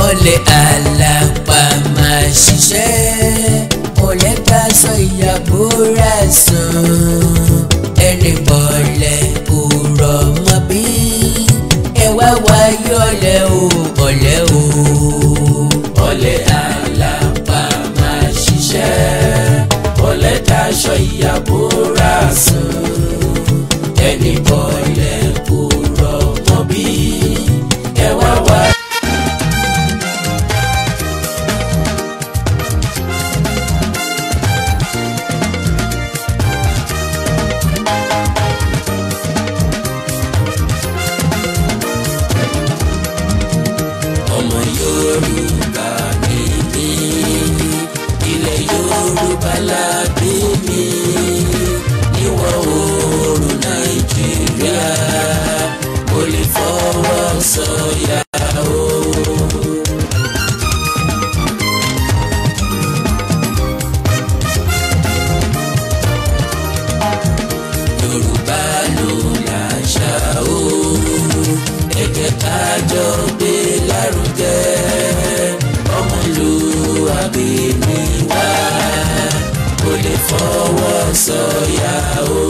olè àlàpà máa ṣiṣẹ́ olè ká sọ ìyàbò rẹ̀ sùn ẹni bọ̀lẹ̀ òrọ̀ mọ́ bí ẹ wá wáyé ọ̀lẹ o ọ̀lẹ o. olè àlàpà máa ṣiṣẹ́ olè ká sọ ìyàbò rẹ̀ sùn ẹni bọ̀lẹ̀ òrọ̀ mọ́ bí ẹ wá wá. Yorùbá ni mí, ilẹ̀ Yorùbá la bí mi, níwọ̀ oòrùn Nàìjíríà, mo lè fọwọ́ sọ̀yà o. Yorùbá ló láṣà o, ẹ jẹ́ ká jọ gbé lárugẹ. Ọmọlúwàbí ni wá, kò lè fọwọ́ sọ̀yà o.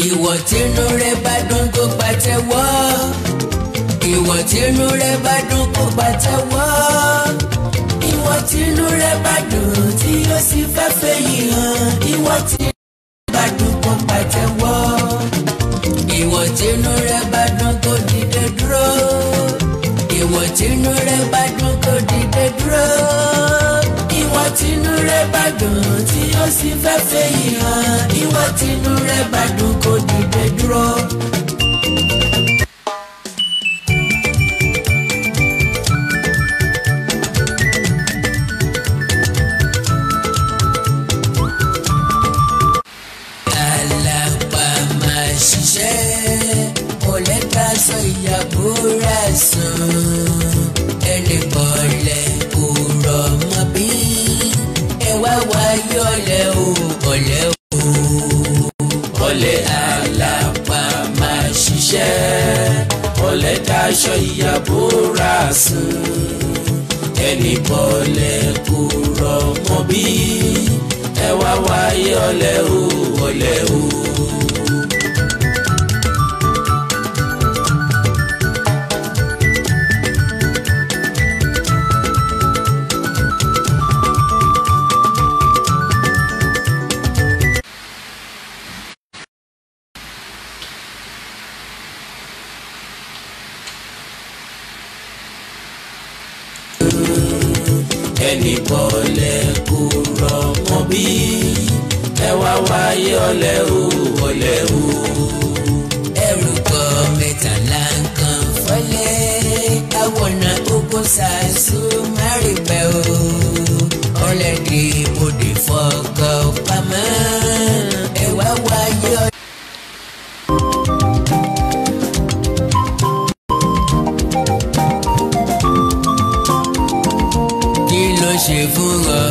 Ìwọ tínú rẹ bá dùn kó pàtẹ́wọ́. Ìwọ tínú rẹ bá dùn kó pàtẹ́wọ́. Ìwọ tínú rẹ bá dùn tí ó sì fẹ́ fẹ́ yìí hàn. Ìwọ tínú rẹ bá dùn kó pàtẹ́wọ́. Ìwọ tínú rẹ bá dùn kó dìde dúró. Ìwọ tínú rẹ bá dùn kó dìde dúró. Ìwọ tínú rẹ bá dùn tí ó sì fẹ́ fẹ́ yìí hàn. Ìwọ tínú rẹ bá dùn kó dìde dúró. Àlàpà máa ṣiṣẹ́ olè ká sọ ìyàbò rẹ̀ sùn ẹni bọ̀lẹ̀ òrọ̀ mọ́ bí ẹ wá wáyé ọ̀lẹ o ọ̀lẹ o. olè àlàpà máa ṣiṣẹ́ olè ká sọ ìyàbò rẹ̀ sùn ẹni bọ̀lẹ̀ òrọ̀ mọ́ bí ẹ wá wáyé ọ̀lẹ o ọ̀lẹ o. ẹni bọ̀lẹ̀ òrọ̀ mọ́ bí ẹ wá wáyé ọ̀lẹ o ọ̀lẹ o. ẹrù kọ mẹ́tàlá nǹkan fọ́lẹ́ àwọnà oko ṣàṣù márìpẹ́ o. ọ̀lẹ́dì òde fọkọ̀ pamọ́ ẹ wá wáyé ọ̀lẹ. ṣe fún ọ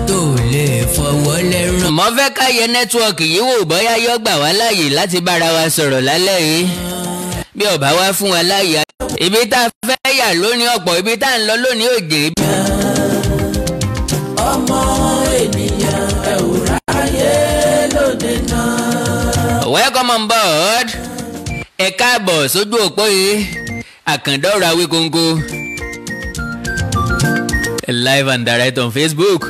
tó lè fọwọ́ lẹ́rùn. mo fẹ́ ká yẹ nẹ́tíwọ̀kì yìí wò bóyá yóò gbà wá láàyè láti bára wa sọ̀rọ̀ lálẹ́ yìí bí ó bá wá fún wa láàyè. ibi tá a fẹ́ yà lónìí ọ̀pọ̀ ibi tá a ń lọ lónìí òjè. ọmọ ènìyàn ẹ ò ráyè lóde náà. welcome on board. ẹ káàbọ̀ sójú òpó yìí àkàndọ́rọ̀ Awíkonko. Live and direct on Facebook.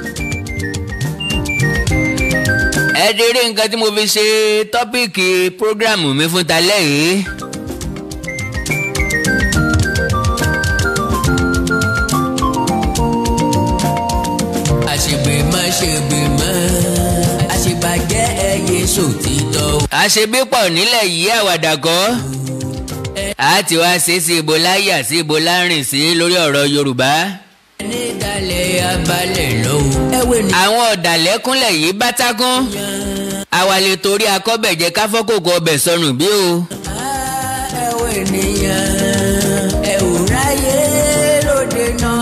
ẹ ti rí nǹkan tí mo fi ṣe tọ́píìkì prógrámù mi fún talẹ́ yìí. àṣegbèmọ́ ṣègbèmọ́ àṣebàjẹ́ ẹyẹ sòtítọ́. àṣebípọ̀ nílẹ̀ yìí àwàdà kọ́. a ti wá ṣe sí ibo láyà sí ibo lárìn sí lórí ọ̀rọ̀ Yorùbá. àwọn ọ̀dàlẹ́kúnlẹ̀ yìí bá tákún àwa lè torí akọ́bẹ̀jẹ káfọ́kòkò ọbẹ̀ sọnù bí o. ènìyàn ẹ ò ráyè lóde náà.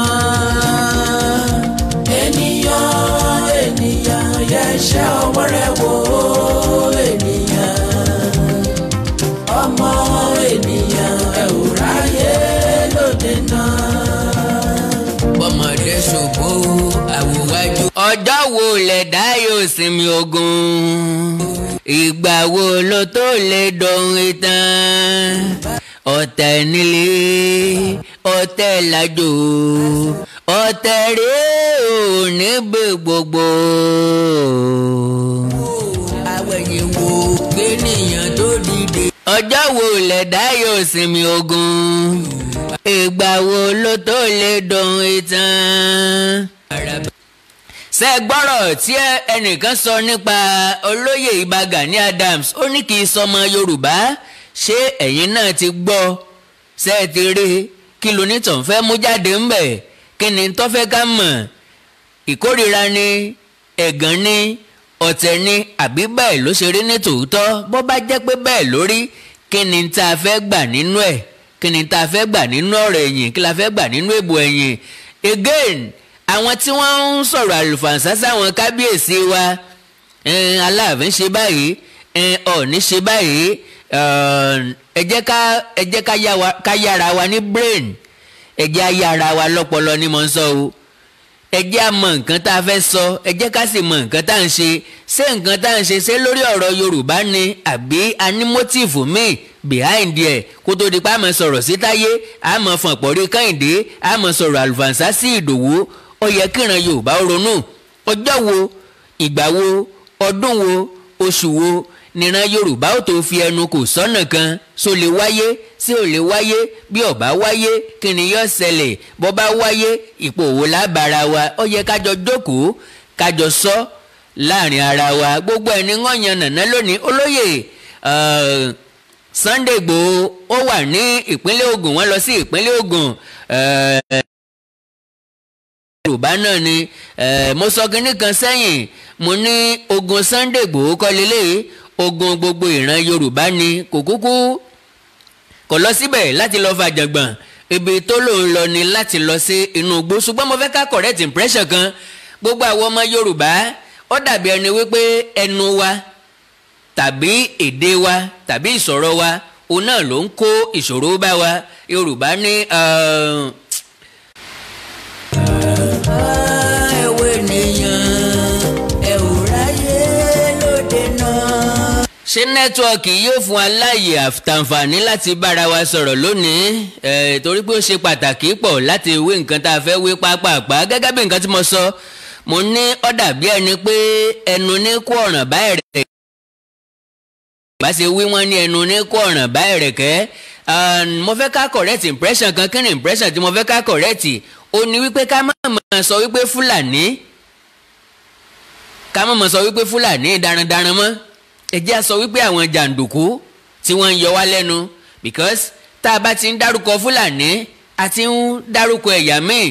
ènìyàn yẹ ṣẹ́ ọwọ́ rẹ̀ wò ènìyàn ọmọ ènìyàn ẹ ò ráyè lóde náà. bọ́mọdé ṣògbó àwòwájú. ọjọ́ wo lẹ̀dá yóò sinmi ogun ìgbà wo ló tó lè dohun ìtàn ọ̀tẹ̀ nílé ọ̀tẹ̀ lájò ọ̀tẹ̀ rèé ò níbi gbogbo. àwẹ̀yìn wo kéèyàn tó dìde. ọjọ́ wo lẹ̀dá yóò sinmi ogun ìgbà wo ló tó lè dohun ìtàn. ṣé gbọ́rọ̀ tí ẹnìkan sọ nípa olóyè Ìbà Gani Adams ó ní kì í sọmọ Yorùbá ṣé ẹ̀yin náà ti gbọ́ ṣé ẹ ti rí kí lonítàn fẹ́ mú jáde ńbẹ̀ kí ni tó fẹ́ ká mọ̀ ìkórìíra ni ẹ̀gàn ni ọ̀tẹ̀ ni àbí bẹ́ẹ̀ ló ṣe rí ní tòótọ́ bó bá jẹ́ pé bẹ́ẹ̀ lórí kí ni tá a fẹ́ gbà nínú ẹ̀ kí ni tá a fẹ́ gbà nínú ọ̀rọ̀ ẹ̀yìn kí la fẹ́ gbà nínú èbò ẹ̀yìn again àwọn tí wọ́n ń sọ̀rọ̀ àlùfàǹsá sáwọn kábíyèsí wa Aláàfin ṣe báyìí Ọọ̀ni ṣe báyìí ẹ jẹ́ ká yára wa ní brain ẹ jẹ́ yára wa lọ́pọlọ ni mo ń sọ o ẹ jẹ́ a mọ nǹkan tá a fẹ́ sọ ẹ jẹ́ ká sì mọ nǹkan tá à ń ṣe ṣé nǹkan tá à ń ṣe ṣé lórí ọ̀rọ̀ Yorùbá ni àbí a ní motive míì behind ẹ̀ kó tó di pa á mọ̀ sọ̀rọ̀ sí Táyé á mọ̀ fọ̀npọ̀rí Kẹ́hìndé á mọ̀ sọ̀rọ̀ àlùfàǹsá sí Ìdòwú ó yẹ kíran Yorùbá ó ronú ọjọ́ wo ìgbà wo ọdún wo oṣù wo níran Yorùbá ó tó fi ẹnu kò sọ́nà kan só lè wáyé sí ò lè wáyé bí ó bá wáyé kí ni yóò ṣẹlẹ̀ bó bá wáyé ipò wo lábára wa ó yẹ kájọ jókòó kájọ sọ láàrin ara wa gbogbo ẹni wọ́n yan nàná lónìí olóyè Sunday Igboho ó wà ní ìpínlẹ̀ Ògùn wọ́n lọ sí ìpínlẹ̀ Ògùn Yorùbá náà ni mo sọ kinní kan sẹ́yìn mo ní ogun Sunday Igboho kọ́ lélẹ́yìí ogun gbogbo ìran Yorùbá ni kò kúkú kò lọ síbẹ̀ láti lọ fàjàngbọ̀n ibi tó lòun lọ ni láti lọ sí inú igbó ṣùgbọ́n mo fẹ́ ká correct impression kan gbogbo àwọn ọmọ Yorùbá ó dàbí ẹni wípé ẹnu wa tàbí èdè wa tàbí ìsọ̀rọ̀ wa òun náà ló ń kó ìṣòro bá wa Yorùbá ní ṣé nẹ́tíwọ́ọ̀kì yóò fún wa láàyè àtàǹfààní láti bára wa sọ̀rọ̀ lónìí torí pé ó ṣe pàtàkì pọ̀ láti wí nǹkan tá a fẹ́ wí pápápá gẹ́gẹ́ bí nǹkan tí mo sọ mo ní ó dàbí ẹni pé ẹnu ní kó ọ̀ràn bá ẹ̀rẹ̀kẹ́ bá ṣe wí wọ́n ní ẹnu ní kó ọ̀ràn bá ẹ̀rẹ̀kẹ́ mo fẹ́ ká correct impression kan kí ni impression tí mo fẹ́ ká correct ó ní wípé ká má máa sọ wípé Fúlàní darandaran mọ́ ẹ jẹ́ a sọ wípé àwọn jàǹdùkú tí wọ́n ń yọ wá lẹ́nu because tá a bá ti ń dárúkọ Fúlàní a ti ń dárúkọ ẹ̀yà míì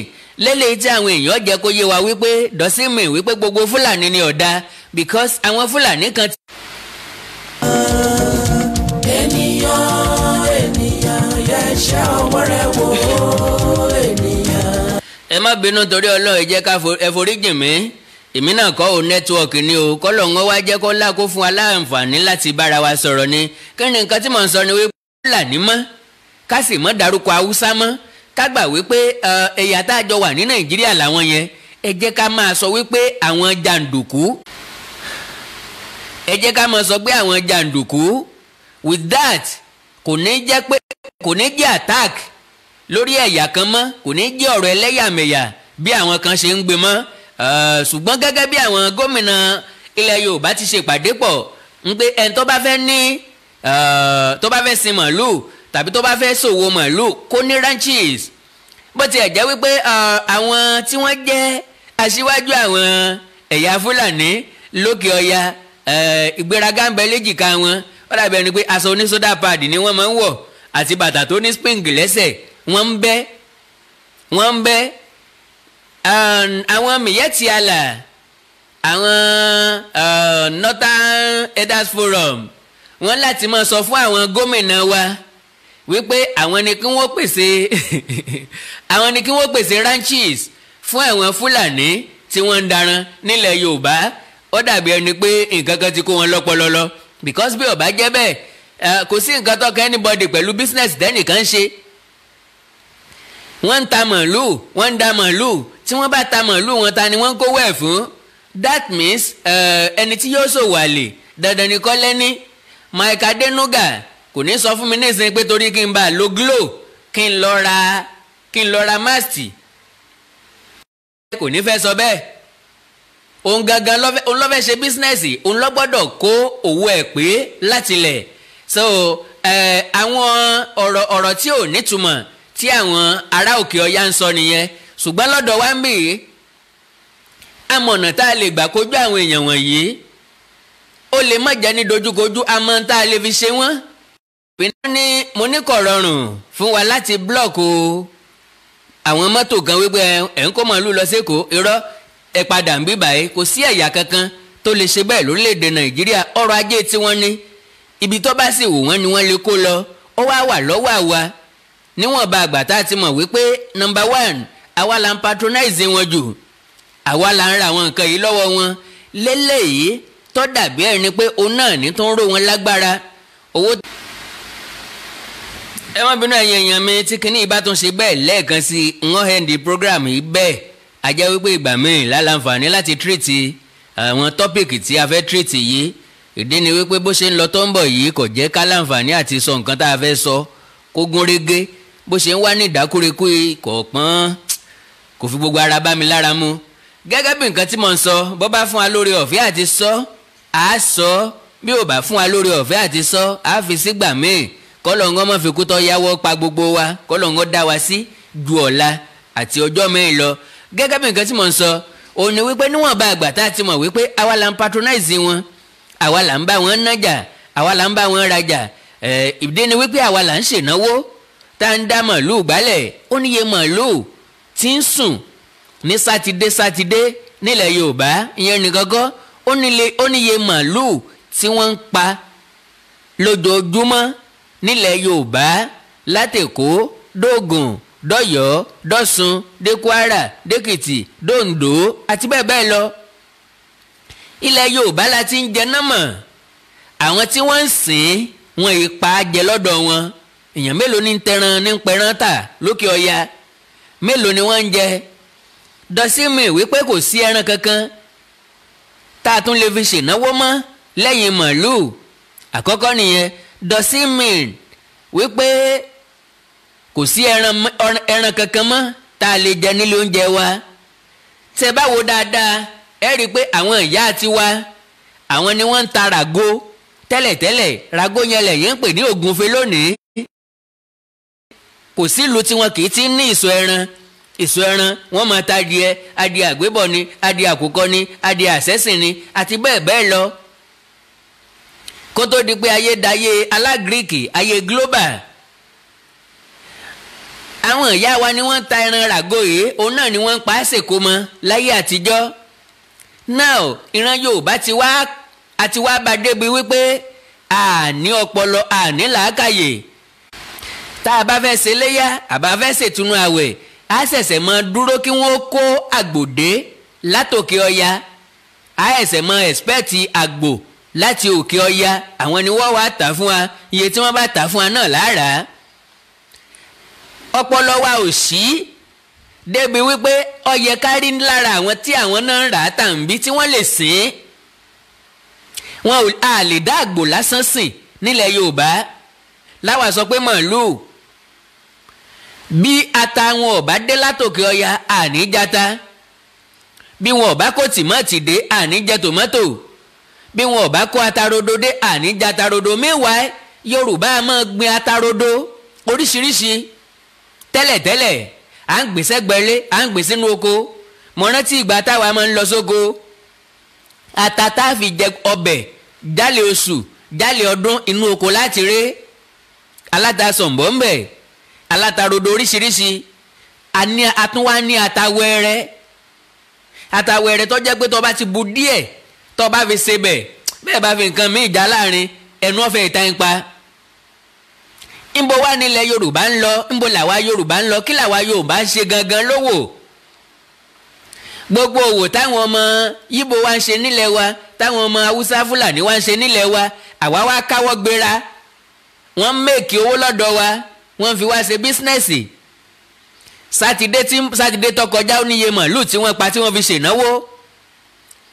lélẹ́yìí tí àwọn èèyàn jẹ́ kó yé wa wípé dọ́símì wípé gbogbo Fúlàní ni ọ̀dà because àwọn Fúlàní kan. ènìyàn yẹ ṣẹ́ ọwọ́ rẹ̀ wò ènìyàn. ẹ má bínú torí Ọlọ́run ẹ jẹ́ ká ẹ foríjìn mí èmi náà kọ́ ò nẹ́tíwọ̀kì ni o kọ́lọ̀ ń wá jẹ́ kó lákó fún wa láǹfààní láti bára wa sọ̀rọ̀ ni kí ni nǹkan tí mò ń sọ ni wípé Fúlàní mọ́ ká sì mọ́ dárúkọ Haúsá mọ́ ká gbà wípé ẹ̀yà tá a jọ wà ní Nàìjíríà làwọn yẹn ẹ jẹ́ ká máa sọ wípé àwọn jàǹdùkú ẹ jẹ́ ká máa sọ pé àwọn jàǹdùkú with that kò ní jẹ́ attack lórí ẹ̀yà kan mọ́ kò ní jẹ́ ọ̀rọ̀ ẹlẹ́yàmẹ̀yà bí àwọn kan ṣe ń gbé mọ́ ṣùgbọ́n gẹ́gẹ́ bí àwọn gómìnà ilẹ̀ Yorùbá ti ṣe pàdé pọ̀ ń pé ẹni tó bá fẹ́ ní tó bá fẹ́ sin màálù tàbí tó bá fẹ́ ṣòwò màálù kó ní ranches bó tiẹ̀ jẹ́ wípé àwọn tí wọ́n jẹ́ aṣíwájú àwọn ẹ̀yà Fúlàní lókè ọya ìgbéraga ń bẹ léjìká wọn ó dàbí ẹni pé aṣọ oníṣódà pad ni wọ́n máa ń wọ̀ àti bàtà tó ní spring lẹ́sẹ̀ wọ́n ń bẹ́ àwọn Miyetti Allah àwọn Northern Elders Forum wọ́n láti máa sọ fún àwọn gómìnà wa wípé àwọn ni kí wọ́n pèsè àwọn ni kí wọ́n pèsè ranches fún àwọn Fúlàní tí wọ́n ń daran nílẹ̀ Yorùbá. Ó dàbí ẹni pé nǹkan kan ti kó wọn lọ́pọlọlọ because bí ó bá jẹ́ bẹ́ẹ̀ kò sí nǹkan tó kàn anybody pẹ̀lú business tẹ́nìkan ṣe. Wọ́n ń ta màálù wọ́n ń da màálù tí wọ́n bá ta màálù wọn ta ni wọ́n kówó ẹ̀ fún. That means ẹni tí yóò ṣòwò àlè dandan ni kọ́ lẹ́ni. Mike Adenuga kò ní sọ fún mi nísìnyí pé torí kí n bá lo glo kí n lọ ra masti. Kò ní fẹ́ sọ bẹ́ẹ̀. Òun gangan òun ló fẹ́ ṣe bísínẹ́sì òun ló gbọ́dọ̀ kó owó ẹ̀ pé láti lẹ̀. So àwọn ọ̀rọ̀ tí ò nítumọ̀ tí àwọn ará òkè ọya ń sọ nìyẹn. Ṣùgbọ́n lọ́dọ̀ wa ń bì í amọ̀nà tá a lè gbà kojú àwọn èèyàn wọ̀nyí ó lè má jẹ́ ní dojúkojú àmọ́ tá a lè fi ṣe wọ́n. Mo ní kò rọrùn fún wa láti blọ́ọ̀kù àwọn mọ́tò kan wípé ẹ̀ ń kó màálù lọ sékòó irọ́ ẹ padà ń bí báyìí. Kò sí ẹ̀yà kankan tó lè ṣe bẹ́ẹ̀ lórílẹ̀‐èdè Nàìjíríà. Ọrọ̀ ajé tí wọ́n ní ibi tó bá sì wù wọ́n ni wọ́n lè kó lọ. Ó wá wà lọ́wọ́ àwa níwọ̀nba àgbà tá a ti mọ̀ wípé number one àwa là ń patronize wọn jù, àwa là ń ra àwọn nǹkan yìí lọ́wọ́ wọn. Lélẹ́yìí tó dàbí ẹni pé òun náà ní tó ń ró wọn lágbára owó. Ẹ má bínú ẹ̀yin èèyàn mi tí kinní ìbá tún ṣe bẹ́ẹ̀ lẹ́ẹ̀kan sí wọ́n end program yìí bẹ́ẹ̀. A jẹ́ wípé ìgbà míì lálàǹfààní láti treat àwọn tọ́pìkì tí a fẹ́ treat yìí. Ìdí ni wípé bó ṣe ń lọ tó ń bọ̀ yìí kò jẹ́ ká láǹfààní àti sọ nǹkan tá a fẹ́ sọ kó gún régé. Bó ṣe ń wá ní ìdákúrekú kò pọ́n kò fi gbogbo ara bá mi lára mu. Gẹ́gẹ́ bí nǹkan tí mo ń sọ bó bá fún wa lórí ọ̀fẹ́ àti sọ á sọ, bí ò bá fún wa lórí ọ̀fẹ́ àti sọ á fi sígbà míì. Kọ́lọ́ngọ́ mọ́ fi kú tọ́ yáwọ́ pa gbogbo wa, kọ́lọ́ngọ́ dá wa sí ju ọ̀la àti ọjọ́ mẹ́rin lọ. Gẹ́gẹ́ bí nǹkan tí mo ń sọ òun ni wípé níwọ̀nba àgbà tá a ti mọ̀ wípé àwa là ń patronize wọn, àwa là ń bá wọn nájà, àwa là ń bá wọn rajà. Ìdí ni wípé àwa là ń ṣènáwó tá a ń dá màálù gbálẹ̀. Ó níye màálù tí ń sùn ní sátidé nílẹ̀ Yorùbá ìyẹn nìkan kọ́. Ó níye màálù tí wọ́n ń pa lójoojúmọ́ nílẹ̀ Yorùbá látèkó dógùn dọ́yọ́ dọ́sùn dé Kwara dèkìtì dòǹdó àti bẹ́ẹ̀ bẹ́ẹ̀ lọ. Ilẹ̀ Yorùbá la ti ń jẹ námọ̀. Àwọn tí wọ́n ń sìn wọn ìpa jẹ lọ́dọ̀ wọn. Èèyàn mélòó ní tẹran ní pẹran tà lókè ọya, mélòó ni wọ́n ń jẹ. Dọ́símì wípé kò sí ẹran kankan tá a tún lè fi ṣènáwó mọ́ lẹ́yìn màálù. Àkọ́kọ́ nìyẹn. Dọ́símì wípé kò sí ẹran kankan mọ́ tá a lè jẹ nílé oúnjẹ wa. Tẹ́ bá wo dáadáa ẹ rí i pé àwọn ìyá tiwa àwọn ni wọ́n ń ta ràgó tẹ́lẹ̀tẹ́lẹ̀. Ràgó yẹn lẹ̀yìn ń pè ní ògúnfe lónìí. Kò sí ìlú tí wọn kì í ti ní ìsọ ẹran wọ́n máa ta adìẹ àgbébọ̀ ni, adìẹ àkùkọ ni, adìẹ àṣẹ́sìn ni àti bẹ́ẹ̀ bẹ́ẹ̀ lọ. Kó tó di pé ayé dayé alágíríkì ayé global, àwọn ìyá wa ni wọ́n ta ẹran ràgó yìí, òun náà ni wọ́n ń pa á ṣèkó mọ́ láyé àtijọ́. Now ìran Yorùbá àti wá bá débi wípé àní ọpọlọ àní làákàyè. Tá a bá fẹ́ ṣe léyà àbá fẹ́ ṣètùnú àwẹ̀ á ṣẹ̀ṣẹ̀ mọ dúró kí wọ́n kó àgbòdé látòkè ọya, á ẹ̀ṣẹ̀ mọ ẹ̀spẹ́ẹ̀tì àgbò láti òkè ọya. Àwọn ni wọ́n wá tà fún wa, iye tí wọ́n bá tà fún wa náà lára. Ọpọlọ wa ò sí débi wípé ó yẹ ká rí lára àwọn tí àwọn náà ń rà á tàǹbí tí wọ́n lè sìn. Wọn à lè dá àgbò lásán sìn nílẹ̀ Yorùbá. Láwa sọ pé màálù bí ata wọn ò bá dé látòkè ọya àní jata, bí wọn ò bá kó tìmọ́tì dé àní jẹ tòmátò, bí wọn ò bá kó atarodo dé àní jẹ atarodo. Meanwhile Yorùbá máa gbin atarodo oríṣiríṣi. Tẹ́lẹ̀tẹ́lẹ̀ à ń gbèsè gbẹ̀lé à ń gbèsè nínú oko. Mo rántí ìgbà táwa máa ń lọ sóko, ata tá a fi jẹ ọbẹ̀ jálè oṣù jálè ọdún inú oko láti ré. Aláta sọ̀nbọ̀ ń bẹ̀, alátarodo oríṣiríṣi. A tún wá ní atawẹ́rẹ́ tó jẹ́ pé tó bá ti bu díẹ̀ tó bá fi ṣe bẹ́ẹ̀ bá fi nǹkan míì já láàrin ẹnu ọ̀fẹ́ ìta ń pa. ńbo wá nílẹ̀ Yorùbá ń lọ, ńbo làwa Yorùbá ń lọ, kí làwa Yorùbá ń ṣe gangan lówó. Gbogbo òwò táwọn ọmọ Yíbo wá ń ṣe nílẹ̀ wa, táwọn ọmọ Haúsá Fúlàní wá ń ṣe nílẹ̀ wa, àwa wá káwọ́ gbéra, wọ́n ń mèkì owó lọ́dọ̀ wa, wọ́n fi wá ṣe bísínẹ́sì. Sátidé tó kọjá ó níye màálù tí wọ́n pa tí wọ́n fi ṣènáwó.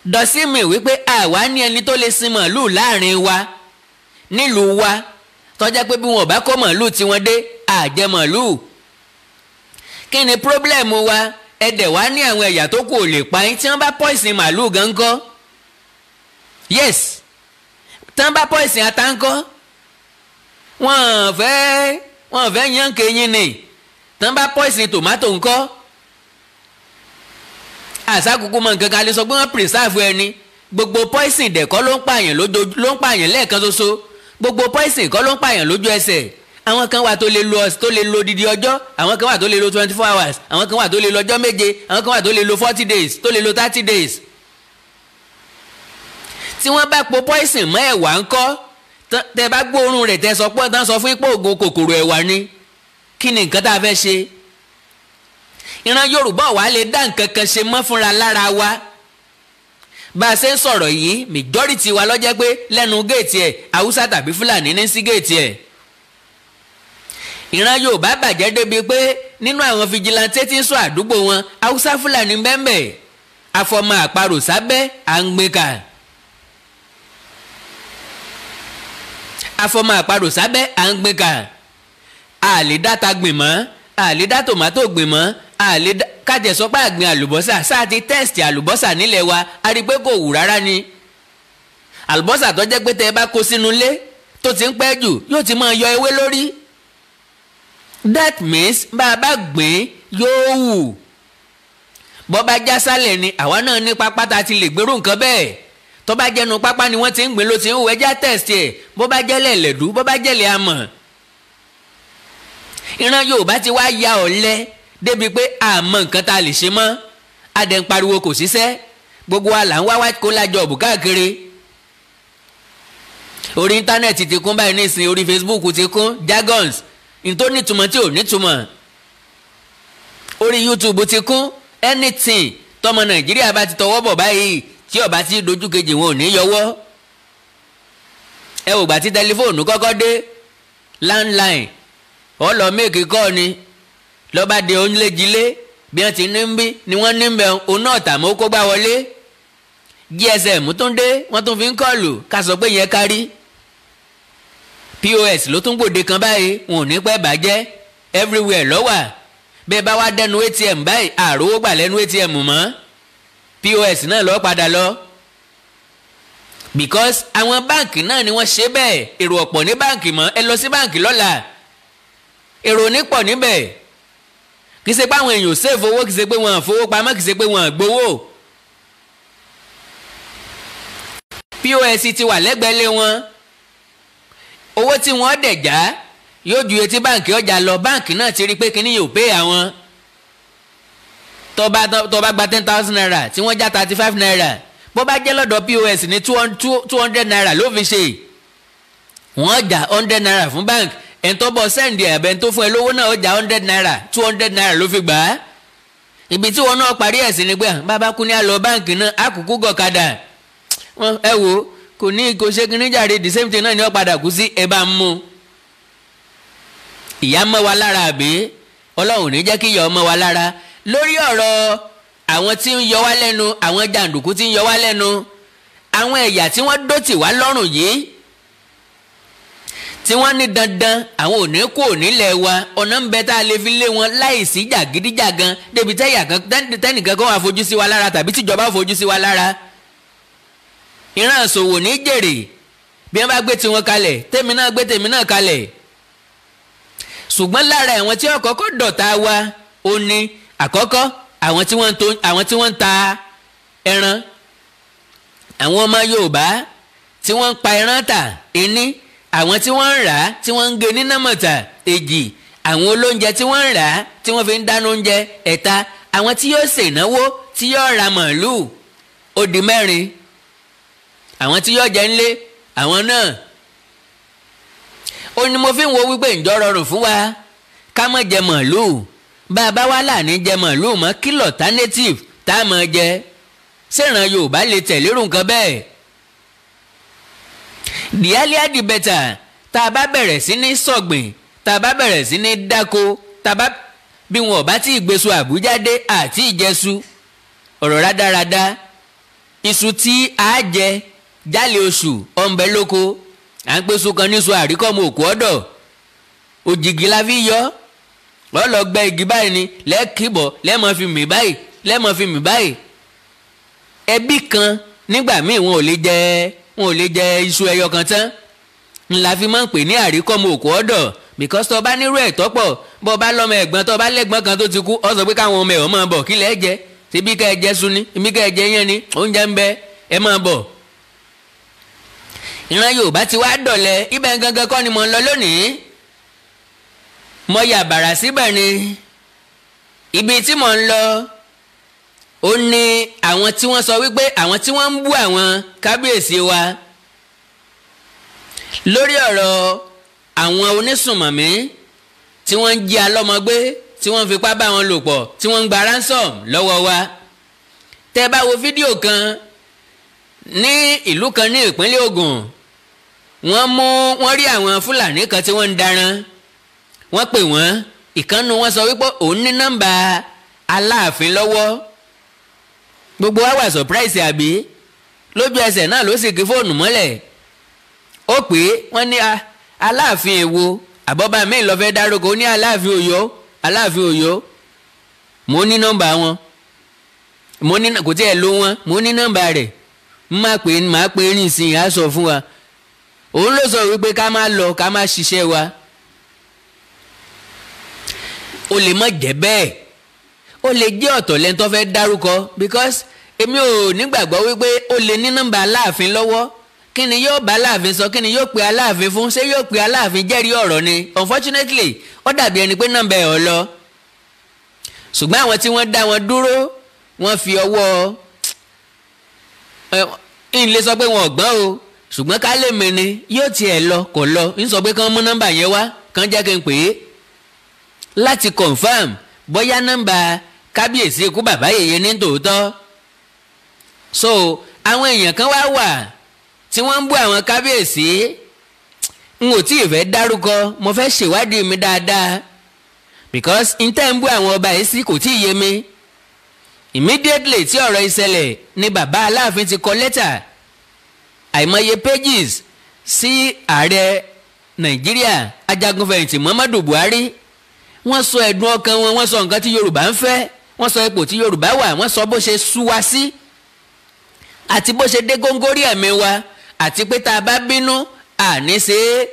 Dọ̀símì wípé àwa ní ẹni tó lè sin màálù láàrin wa nílùú wa, tó jẹ́ pé bí wọn ò bá kó màálù tí wọ́n dé àjẹ màálù. Kí ni pírọ́blẹ̀mù wa? Ẹ̀dẹ̀ wá ní àwọn ẹ̀yà tó kù ò lè pa yín tí wọ́n bá pọ́ìsìn màálù gan kọ́. Yes, tí wọ́n bá pọ́ìsìn ata ń kọ́. Wọ́n fẹ́ yán kéyìn ni. Tí wọ́n bá pọ́ìsìn tòmátò ń kọ́. Àṣàkùkù mọ̀ nǹkan kan lè sọ pé wọ́n pírísàfù ẹni. Gbogbo pọ́ìsìn dẹ̀kọ́ ló ń pààyàn lẹ́ẹ̀kan ṣoṣo. Gbogbo pọ́ìsìn kọ́ ló ń pààyàn lójú ẹsẹ̀. Àwọn kan wà tó lè lo odidi ọjọ́, àwọn kan wà tó lè lo 24 hours, àwọn kan wà tó lè lo ọjọ́ méje, àwọn kan wà tó lè lo 40 days, tó lè lo 30 days. Tí wọ́n bá po poison mọ́ ẹ̀wà ńkọ́, tẹ́ bá gbóòórùn rẹ̀ tẹ́ sọ pé tán sọ fún ipò ògùn kòkòrò ẹ̀wà ni, kí ni nǹkan tá a fẹ́ ṣe? Ìran Yorùbá wà lè dá nǹkan kan ṣe mọ́ fúnra lára wa. Bá a ṣe ń sọ̀rọ̀ yìí, majority wa ló jẹ́ pé lẹ́nu géètì ẹ̀ Haúsá tàbí Fúlàní ní sí géètì ẹ̀. Ìran Yorùbá bàjẹ́ débi pé nínú àwọn fìjìláńtẹ́ tí ń sọ àdúgbò wọn Haúsá Fúlàní bẹ́ẹ̀ afọmọ àparò sábẹ́ àǹgbẹ̀kà. Afọmọ àparò sábẹ́ àǹgbẹ̀kà. Àlè dáta gbìn mọ́, àlè dá tòmátò gbìn mọ́, àlè kájẹ sọ pé àgbìn àlùbọ́sà. Sáà ti tẹ́sítì àlùbọ́sà nílẹ̀ wa, a rí i pé kò wù rárá ni. Àlùbọ́sà tó jẹ́ pé tẹ́ ẹ bá kó sínú ilé tó ti ń pẹ́ jù yóò ti máa yọ ewé lórí. That means bá a bá gbìn yóò wù. Bọ́ bá já sálẹ̀ ni àwa náà ní pápá tá a ti lè gbèrú nǹkan bẹ́ẹ̀. Tó bá jẹ́nu pápá ni wọ́n ti ń gbìn ló ti ń wù, ẹjá tẹ̀sítì ẹ̀. Bó bá jẹ́lẹ̀ lẹ̀dú, bó bá jẹ́lẹ̀ amọ̀. Ìran Yorùbá ti wá ya ọ̀lẹ débi pé àmọ́ nǹkan tá a lè ṣe mọ́. Adẹ̀ ń pariwo kò síṣẹ́. Gbogbo wa là ń wá white collar job káàkiri. Orí íńtánẹ́ẹ̀tì ti kún báyìí nísìnyí, orí Facebook ti kún jargons ntó nítumọ̀ tí ò nítumọ̀. Orí YouTube ti kún anything tọmọ Nàìjíríà bá ti tọwọ́ bọ̀ báyìí tí ó bá ti dojú kejì wọn ò ní yọwọ́. Ẹ wò gbà tí tẹlifóònù kọ́kọ́ dé landline ọlọ méèkì kọ́ ni lọ́ba de onílé-jilé bí wọ́n ti ní ń bí ni wọ́n ní ń bẹ̀ òun náà tà mọ́ kó gbá wọlé. GSM tún dé wọ́n tún fi ń kọ́ọ̀lù ká sọ pé yẹn kárí. POS ló tún gbòde kan báyìí wọn ò ní pẹ́ bàjẹ́ everywhere lọ́wà. Bẹ́ẹ̀ bá wá dẹnu ATM báyìí àròwó gbà lẹ́nu ATM mọ́ POS náà lọ́ padà lọ. Because àwọn báǹkì náà ni wọ́n ṣe bẹ́ẹ̀. Èrò ọ̀pọ̀ ní báǹkì mọ́, ẹ lọ sí báǹkì lọ́la èrò nípọ̀ níbẹ̀. Kì í ṣe pé àwọn èèyàn save owó, kì í ṣe pé wọ́n fowó pamọ́, kì í ṣe pé wọ́n gbowó. POS ti wà lẹ́gbẹ̀ẹ́ lé wọn. Owó tí wọ́n dẹ̀ já yóò ju etí báǹkì ọjà lọ. Báǹkì náà ti rí pé kíní yóò pé àwọn. Tó bá gba 10,000 naira tí wọ́n já 35 naira. Bó bá jẹ́ lọ́dọ̀ POS ní 200 naira ló fi ṣe. Wọ́n já 100 naira fún báǹkì. Ẹn tó bọ̀ sẹ́ǹdì ẹ̀bẹ̀ tó fún ẹ lówó náà ó já 100 naira 200 naira ló fi gbà á. Ibi tí wọn náà parí ẹ̀sìn ni pé bàbá kú ní àlọ́ báǹkì náà àkùkù gọ̀kadà. Ẹ wo kò ṣe kí ní jàre the same thing náà ni ó padà kú sí ẹ bá ń mú. Ìyá mọ́ wa lára àbí Ọlọ́run ní jẹ́ kí ìyá ọmọ wa lára. Lórí ọ̀rọ̀ àwọn tí ń yọ wá lẹ́nu, àwọn jàǹdùkú tí ń yọ wá lẹ́nu, àwọn ẹ̀yà tí wọ́n dótì wá lọ́rùn yìí tí wọ́n ní dandan àwọn ò ní kú nílẹ̀ wa, ọ̀nà ń bẹ tá a lè fi lé wọn láìsí jàgídíjàgan débi tẹ́nìkan kan wà fojú sí wa lára tàbí tíjọba fojú sí wa lára. Ìran ìṣòwò ní jèrè bí wọ́n bá gbé tiwọn kalẹ̀ tèmi náà gbé tèmi náà kalẹ̀. Ṣùgbọ́n lára àwọn tí ọ̀kọ́kọ́ dọ̀tá wa ó ní àkọ́kọ́ àwọn tí wọ́n ń ta ẹran. Àwọn ọmọ Yorùbá tí wọ́n ń pa ẹran tà ẹni, àwọn tí wọ́n ń rà á tí wọ́n ń gé ní nàmọ̀tà èjì, àwọn olóúnjẹ tí wọ́n ń rà á tí wọ́n fi ń dáná oúnjẹ ẹ̀ta, àwọn tí yóò ṣènáwó tí yóò ra màálù ó di mẹ́rin, àwọn tí yóò jẹ ńlé àwọn náà ó ní mo fi ń wo wípé ǹjọ́ rọrùn fún wa ká má jẹ màálùú bá a bá wá láàní jẹ màálùú mọ́ kí l'alternative tá a máa jẹ ṣèràn Yorùbá lè tẹ̀lérò nǹkan bẹ́ẹ̀. The earlier the better tá a bá bẹ̀rẹ̀ sí ní sọ̀gbìn tá a bá bẹ̀rẹ̀ sí ní dáko tá a bá bí wọn ò bá tí ì gbèsò Àbújá dé àti ìjẹsù ọ̀rọ̀ rádaràda iṣu tí a jẹ jálè oṣù ọ̀nbẹ lóko à ń pèsè kan níṣu àríkọ́mọ òkú ọ̀dọ̀ òjìgì la fi yọ wọ́n lọ gbẹ́ igi báyìí ni lẹ́ẹ̀kìbọ̀ lẹ́ẹ̀mọ́ fi mì báyìí lẹ́ẹ̀mọ́ fi mì báyìí ẹbí kan nígbà míì wọn ò lè jẹ iṣu ẹyọ kan tán ńlá fi máa ń pè ní àríkọ́mọ òkú ọ̀dọ̀ because tó bá nírú ẹ̀ tọ́pọ̀ bó bá lọ́mọ ẹ̀gbọ́n tó bá lẹ́gbọ́n kan tó ti kú ó sọ pé káwọn ọmọ ẹ̀ máa bọ̀ kí lẹ́ẹ̀ jẹ síbi ká ẹ jẹ sun ni ibi ká ẹ jẹ yẹn ni oúnjẹ ń bẹ ẹ máa bọ̀. ìran Yorùbá ti wá dọ̀lẹ́ ibẹ̀ gangan kọ́ ni mo ń lọ lónìí mo yà bàrà síbẹ̀ ni ibi tí mo ń lọ ó ní àwọn tí wọ́n sọ wípé àwọn tí wọ́n ń bú àwọn kábíyèsí wa lórí ọ̀rọ̀ àwọn onísùnmọ̀mí tí wọ́n ń jí alọ́mọgbé tí wọ́n ń fipá bá wọn lò pọ̀ tí wọ́n ń gba ransom lọ́wọ́ wa tẹ́ bá wo fídíò kan ní ìlú kan ní ìpínlẹ̀ Ògùn wọ́n rí àwọn Fúlàní kan tí wọ́n ń daran wọ́n pè wọ́n ìkànnù wọn sọ wípé òun ní nọ́mbà Aláàfin lọ́wọ́ gbogbo wa wà surprise àbí lójú ẹsẹ̀ náà ló sì kí fóònù mọ́lẹ̀ ó pè é wọ́n ní Aláàfin èwo àbọ̀bá mi lọ fẹ́ dárúkọ ó ní Aláàfin Ọ̀yọ́ mo ní nọ́mbà wọn mo ní kò tí ẹ lo wọn mo ní nọ́mbà rẹ̀ máa pè é nísìnyí á sọ fún wa òun ló sọ wípé ká má lọ ká má ṣiṣẹ́ wa ó lè má jẹ́ bẹ́ẹ̀ ó lè jẹ́ ọ̀tọ̀ lẹ́ni tó fẹ́ dárúkọ because èmi ò nígbàgbọ́ wípé ó lè ní nọ́mbà Aláàfin lọ́wọ́ kí ni yóò bá Aláàfin sọ kí ni yóò pe Aláàfin fún ṣé yóò pe Aláàfin jẹ́rìí ọ̀rọ̀ ni unfortunately ó dàbí ẹni pé nọ́mbà ẹ̀ ọ̀ lọ ṣùgbọ́n àwọn tí wọ́n dá wọn dúró wọ́n fi ọwọ́ ń lè sọ pé wọn ò gbọ́n o ṣùgbọ́n ká lè mẹ́ni yóò tiẹ̀ lọ kò lọ ń sọ pé kán mú nọ́mbà yẹn wá kán jẹ́ kí n pè é láti confam bóyá nọ́mbà kábíyèsí ikú bàbá yèyé ní tòótọ́ so àwọn èèyàn kan wá wà tí wọ́n ń bú àwọn kábíyèsí n ò tí ì fẹ́ dárúkọ mo fẹ́ ṣèwádìí mi dáadáa because n tẹ́ ń bú àwọn ọba yìí sí kò tí ì yé mi immediately tí ọ̀rọ̀ ìṣẹ̀lẹ̀ ni bàbá Aláàfin ti kọ lẹ́tà àìmọye pages sí ààrẹ Nàìjíríà ajagunfẹ̀yìntì Muhammadu Buhari wọ́n sọ ẹ̀dùn ọkàn wọn wọ́n sọ nǹkan tí Yorùbá ń fẹ́ wọ́n sọ ipò tí Yorùbá wà wọ́n sọ bó ṣe sú wa sí àti bó ṣe dé góńgórí ẹ̀mí wa àti pé tá a bá bínú àní ṣe é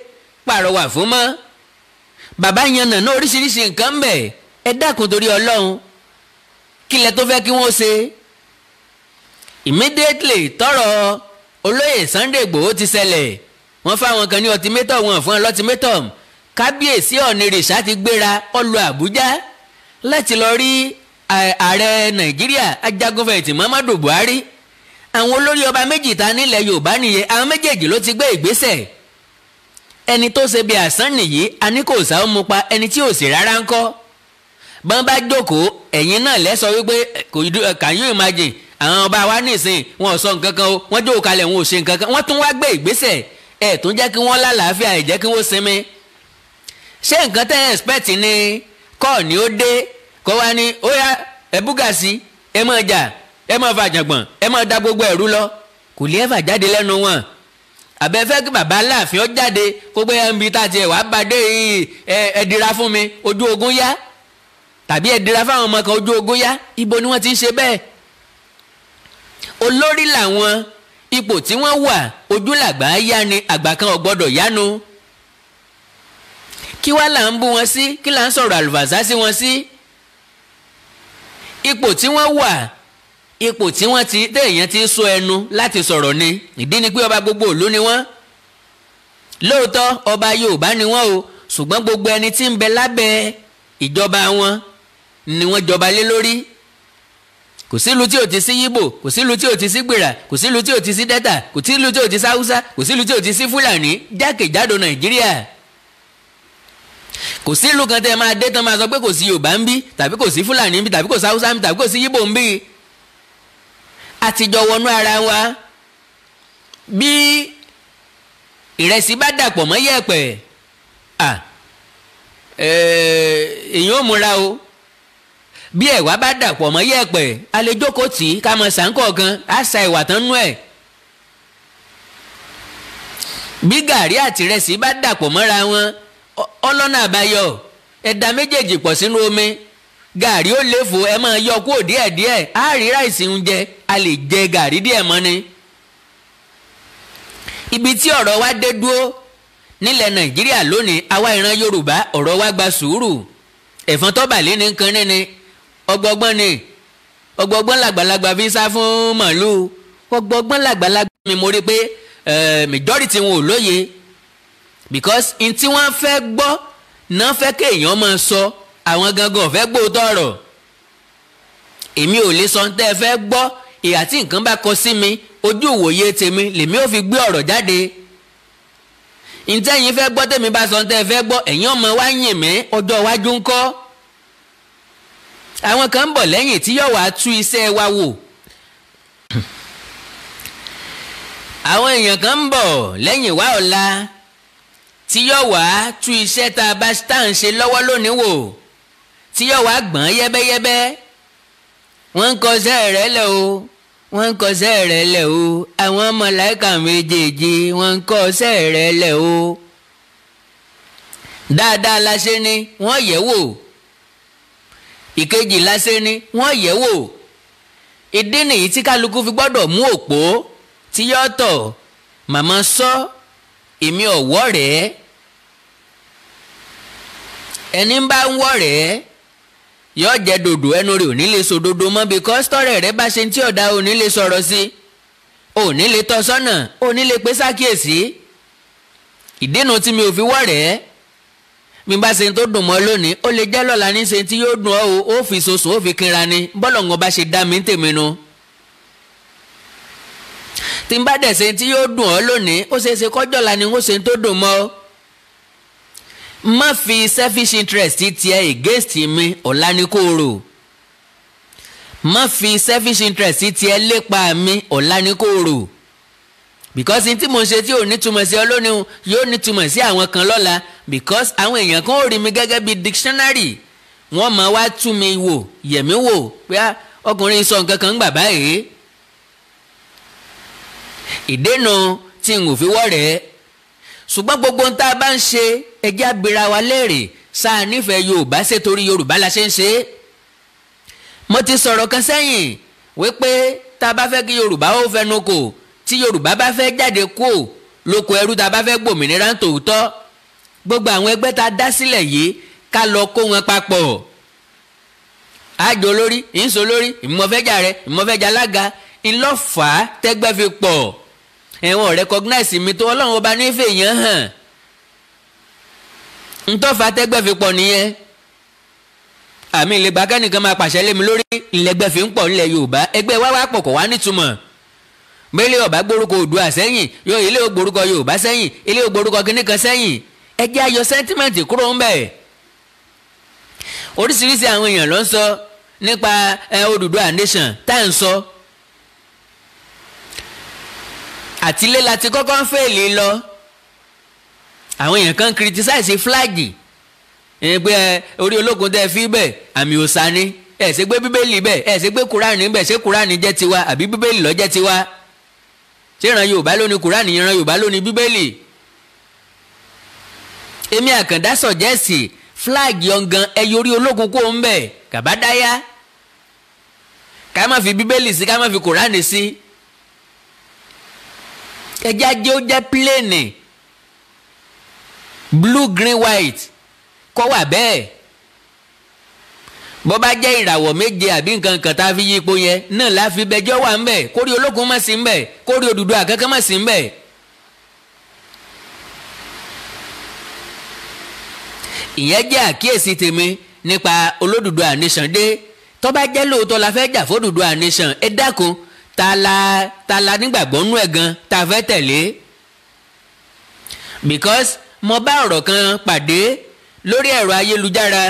pàrọwà fún mọ́ bàbá yan nàná oríṣiríṣi nǹkan bẹ̀ ẹ dákun torí Ọlọ́run kílẹ̀ tó fẹ́ kí wọ́n ṣe immediately tọrọ olóyè Sunday Igboho ti ṣẹlẹ̀ wọ́n fáwọn kan ní ultimatum wọn fún ultimatum kábíyèsí ọ̀nìrìṣà ti gbéra ó lọ Àbújá láti lọ rí ààrẹ Nàìjíríà ajagunfẹ̀yìntì Muhammadu Buhari àwọn olórí ọba méjì ta nílẹ̀ Yorùbá nìyẹn àwọn méjèèjì ló ti gbé ìgbésẹ̀ ẹni tó ṣe bí àsán nìyí a ní kò sáà mú pa ẹni tí ò sì rárá ń kọ́ bọ́n bá jókòó ẹ̀yin náà lẹ́sọ wípé can you imagine àwọn ọba wa nísìn wọn ò sọ nǹkan kan o wọ́n jókòó kalẹ̀ wọn ò ṣe nǹkan kan wọ́n tún wá gbé ìgbésẹ̀ ẹ̀ tún jẹ́ kí wọ́n lálàáfíà ẹ̀ jẹ́ kí wọ́n sinmi ṣé nǹkan tẹ́ ẹ̀ expect ni kọ́ ni ó dé kó wá ní ó yá ẹ búgà sí ẹ máa jà ẹ máa fàjàngbọ̀n ẹ máa da gbogbo ẹ̀rú lọ kò lè ẹ̀fà jáde lẹ́nu wọn àbẹ́fẹ́ kí bàbá Aláàfin ó jáde kó gbé ẹ̀ǹbí tá a tiẹ̀ wá bá dé ẹ dira fún mi ojú ogun yá tàbí ẹ dira fáwọn ọmọ kan ojú ogun yá ibo ni wọ́n ti ń ṣe bẹ́ẹ̀ olórí làwọn ipò tí wọ́n wà ojú làgbà yá ni àgbà kan ò gbọ́dọ̀ yánu kí wá là ń bú wọn sí kí là ń sọ̀rọ̀ àlùfàṣà sí wọn sí ipò tí wọ́n wà ipò tí wọ́n ti téèyàn ti sọ ẹnu láti sọ̀rọ̀ ni ìdí ni pé ọba gbogbo ìlú ni wọ́n lóòótọ́ ọba Yorùbá ni wọ́n o ṣùgbọ́n gbogbo ẹni tí ń bẹ lábẹ́ ìjọba wọn ni wọ́n jọba lé lórí kò sílùú tí ò ti sí Yíbò kò sílùú tí ò ti sí Gbèrà kò sílùú tí ò ti sí Delta kò sílùú tí ò ti sí Haúsá kò sílùú tí ò ti sí Fúlàní jákèjádò Nàìjíríà kò sí ìlú kan tẹ́ ẹ máa dé tán máa sọ pé kò sí Yorùbá ń bí tàbí kò sí Fúlàní ń bí tàbí kò sí Haúsá ń bí tàbí kò sí Yíbò ń bí. àtijọ́ wọnú ara wa bí ìrẹsì bá dàpọ̀ mọ́ yẹ̀pẹ̀ èyàn ò múra o bí ẹ̀wà bá dàpọ̀ mọ́ yẹ̀pẹ̀ a lè jókòó tì í ká mọ sàǹkọ̀ kan á sa ìwà tán nú ẹ̀. bí gàrí àti ìrẹsì bá dàpọ̀ mọ́ra wọn ọlọ́nà àbáyọ ẹ̀dá méjèèjì pọ̀ sínú omi gàrí ó léfò ẹ máa yọ kúrò díẹ̀díẹ̀ á rí ráìsì ń jẹ a lè jẹ gàrí díẹ̀ mọ́ ni. ibi tí ọ̀rọ̀ wa dé dúró nílẹ̀ Nàìjíríà lónìí àwa ìran Yorùbá ọ̀rọ̀ wa gba sùúrù ẹ̀fọn tọ́bàlẹ́ ní nǹkan ní ọgbọgbọ́n làgbàlagbà fi sá fún màálù ọgbọgbọ́n làgbàlagbà mi mo rí pé majority wọn ò lóye because n tí wọ́n fẹ́ gbọ́ náà fẹ́ kéèyàn máa sọ àwọn gangan fẹ́ gbóòótọ́ ọ̀rọ̀ èmi ò lè sọ tẹ́ ẹ fẹ́ gbọ́ ìhà tí nǹkan bá kọ sí mi ojú ìwòye tèmi lèmi ò fi gbé ọ̀rọ̀ jáde ntẹ́yìn fẹ́ gbọ́ tèmi bá sọ tẹ́ ẹ fẹ́ gbọ́ ẹ̀yin ọmọ wa yìn mí ọjọ́ iwájú ńkọ́ àwọn kan ń bọ̀ lẹ́yìn tí yóò wá tú iṣẹ́ wa wò àwọn èèyàn kan ń bọ̀ lẹ́yìn wa ọ̀la tí yóò wá tú iṣẹ́ tá à ń ṣe lọ́wọ́ lónìí wò tí yóò wá gbọ̀n yẹ́bẹ́yẹ́bẹ́ wọ́n ń kọsẹ́ rẹ̀ lẹ̀ o wọ́n ń kọsẹ́ rẹ̀ lẹ̀ o àwọn màláíkà méjèèjì wọ́n ń kọsẹ́ rẹ̀ lẹ̀ o dáadáa la ṣe ni wọ́n yẹ̀ wò ìkejì la ṣe ni wọ́n yẹ̀ wò ìdí nìyí tí kálukú fi gbọ́dọ̀ mú òpó tí yóò tọ̀ màmá sọ èmi ọ̀wọ́ rẹ̀ ẹni bá ń wọ̀ rẹ̀ yóò jẹ́ dòdò ẹnu rẹ̀ ò ní lè sọ dòdò mọ́ because tọ́rẹ̀ rẹ̀ bá ṣe tí ọ̀dà ò ní lè sọ̀rọ̀ sí ò ní lè tọ́ sọ́nà ò ní lè pé sákìyèsí ìdènà tí mi ò fi wọ̀ rẹ̀ mi bá ṣe tó dùn mọ́ lónìí ó lè jẹ́ lọ́la ní ṣe tí yóò dùn ọ́ o ó fi soso ó fi kinra ni bọ́lọ̀ wọn bá ṣe dá mi tèmi nu tí n bá dẹ̀ ṣe tí yóò dùn ọ́ lónìí ó ṣe é ṣe kọ́jọ́ la ni ó ṣe tó dùn mọ́ má fi selfish interest tiẹ̀ against mi ọ̀la ni kò rò má fi selfish interest tiẹ̀ lépa mi ọ̀la ni kò rò because n tí mo ṣe tí ò ní túmọ̀ sí ọ lónìí yóò ní túmọ̀ sí àwọn kan lọ́la because àwọn èèyàn kan ò rí mi gẹ́gẹ́ bí dictionary wọ́n máa wá tú mi wò yẹ̀ mí wò pé ọkùnrin sọ nǹkan kan gbà báyìí ìdènà tí n ò fi wọ́ rẹ̀ ṣùgbọ́n gbogbo ohun tá a bá ń ṣe ẹjẹ́ abira wa léèrè sáà nífẹ̀ẹ́ Yorùbá ṣe torí Yorùbá la ṣe ń ṣe é mo ti sọ̀rọ̀ kan sẹ́yìn wípé tá a bá fẹ́ kí Yorùbá ó fẹnu kò tí Yorùbá bá fẹ́ jáde kó lóko ẹrú tá a bá fẹ́ gbòmìnira tòótọ́ gbogbo àwọn ẹgbẹ́ tá a dá sílẹ̀ yìí ká lọ kó wọn papọ̀ àjọ lórí ìyínsọ lórí ìmọ̀fẹ́jà rẹ ìmọ̀fẹ́jà alága ńlọ́fà tẹ́gbẹ́ fi pọ̀ ẹ̀wọ̀n recognize mi tó Ọlọ́run ọba nífẹ̀ẹ́ yẹn hàn ntọ́fà tẹ́gbẹ́ fi pọ̀ nìyẹn àmì ìlẹ̀gbà kẹ́nìkan máa pàṣẹ lé mi lórí ìlẹ̀gbẹ́ fi ń pọ̀ nílẹ̀ Yorùbá ẹgbẹ́ wá wá pọ̀ kọ̀ wá nítumọ̀ bẹ́ẹ̀lẹ́ ọ̀bá gbórúkọ Oòduà sẹ́yìn yóò ilé ògbórúkọ Yorùbá sẹ́yìn ilé ògbórúkọ kìnnìkan sẹ́yìn ẹjẹ́ ayọ̀ sẹ́ńtímẹ́ǹtì kúrò ń bẹ̀. oríṣiríṣi àwọn èèyàn ló ń sọ nípa Odùduwà nation tá à ń sọ àtilé láti kọ́kọ́ ń fèèlì lọ àwọn èèyàn kan criticize flag pé orí ológun tẹ́ fi bẹ́ẹ̀ àmì òòṣà ni ẹ̀ ṣe gbé bíbélì bẹ́ẹ̀ ẹ̀ ṣe gbé kúránì bẹ́ẹ̀ ṣé kúránì jẹ́ tiwa àbí bíbélì ló jẹ́ tiwa ṣé ìran Yorùbá ló ní kúránì ìran Yorùbá ló ní bíbélì. èmi àkàndá sọ̀jẹ́sì flag yọ̀ǹgàn ẹ̀yọ orí ológun kó ń bẹ̀ kàbádáyà ká má fi bíbélì sí ká má fi kúránì sí ẹjẹ́ ajé ó jẹ́ pléènì blue green white kọ́ wà bẹ́ẹ̀ bó bá jẹ́ ìràwọ̀ méje àbí nǹkan kan tá a fi yípo yẹn náà la fi bẹjọ́ wà ń bẹ̀ kórí ológun má sí ń bẹ̀ kórí Odùduwà kankan má sí ń bẹ̀. ìyẹn jẹ́ àkíyèsí tèmi nípa Olódùduwà nation dé tó bá jẹ́ lóòótọ́ la fẹ́ jà fÓdùduwà nation ẹ dákun ta la nígbàgbọ́ nú ẹ̀ gan tá a fẹ́ tẹ̀lé because mo bá ọ̀rọ̀ kan pàdé lórí ẹ̀rọ ayélujára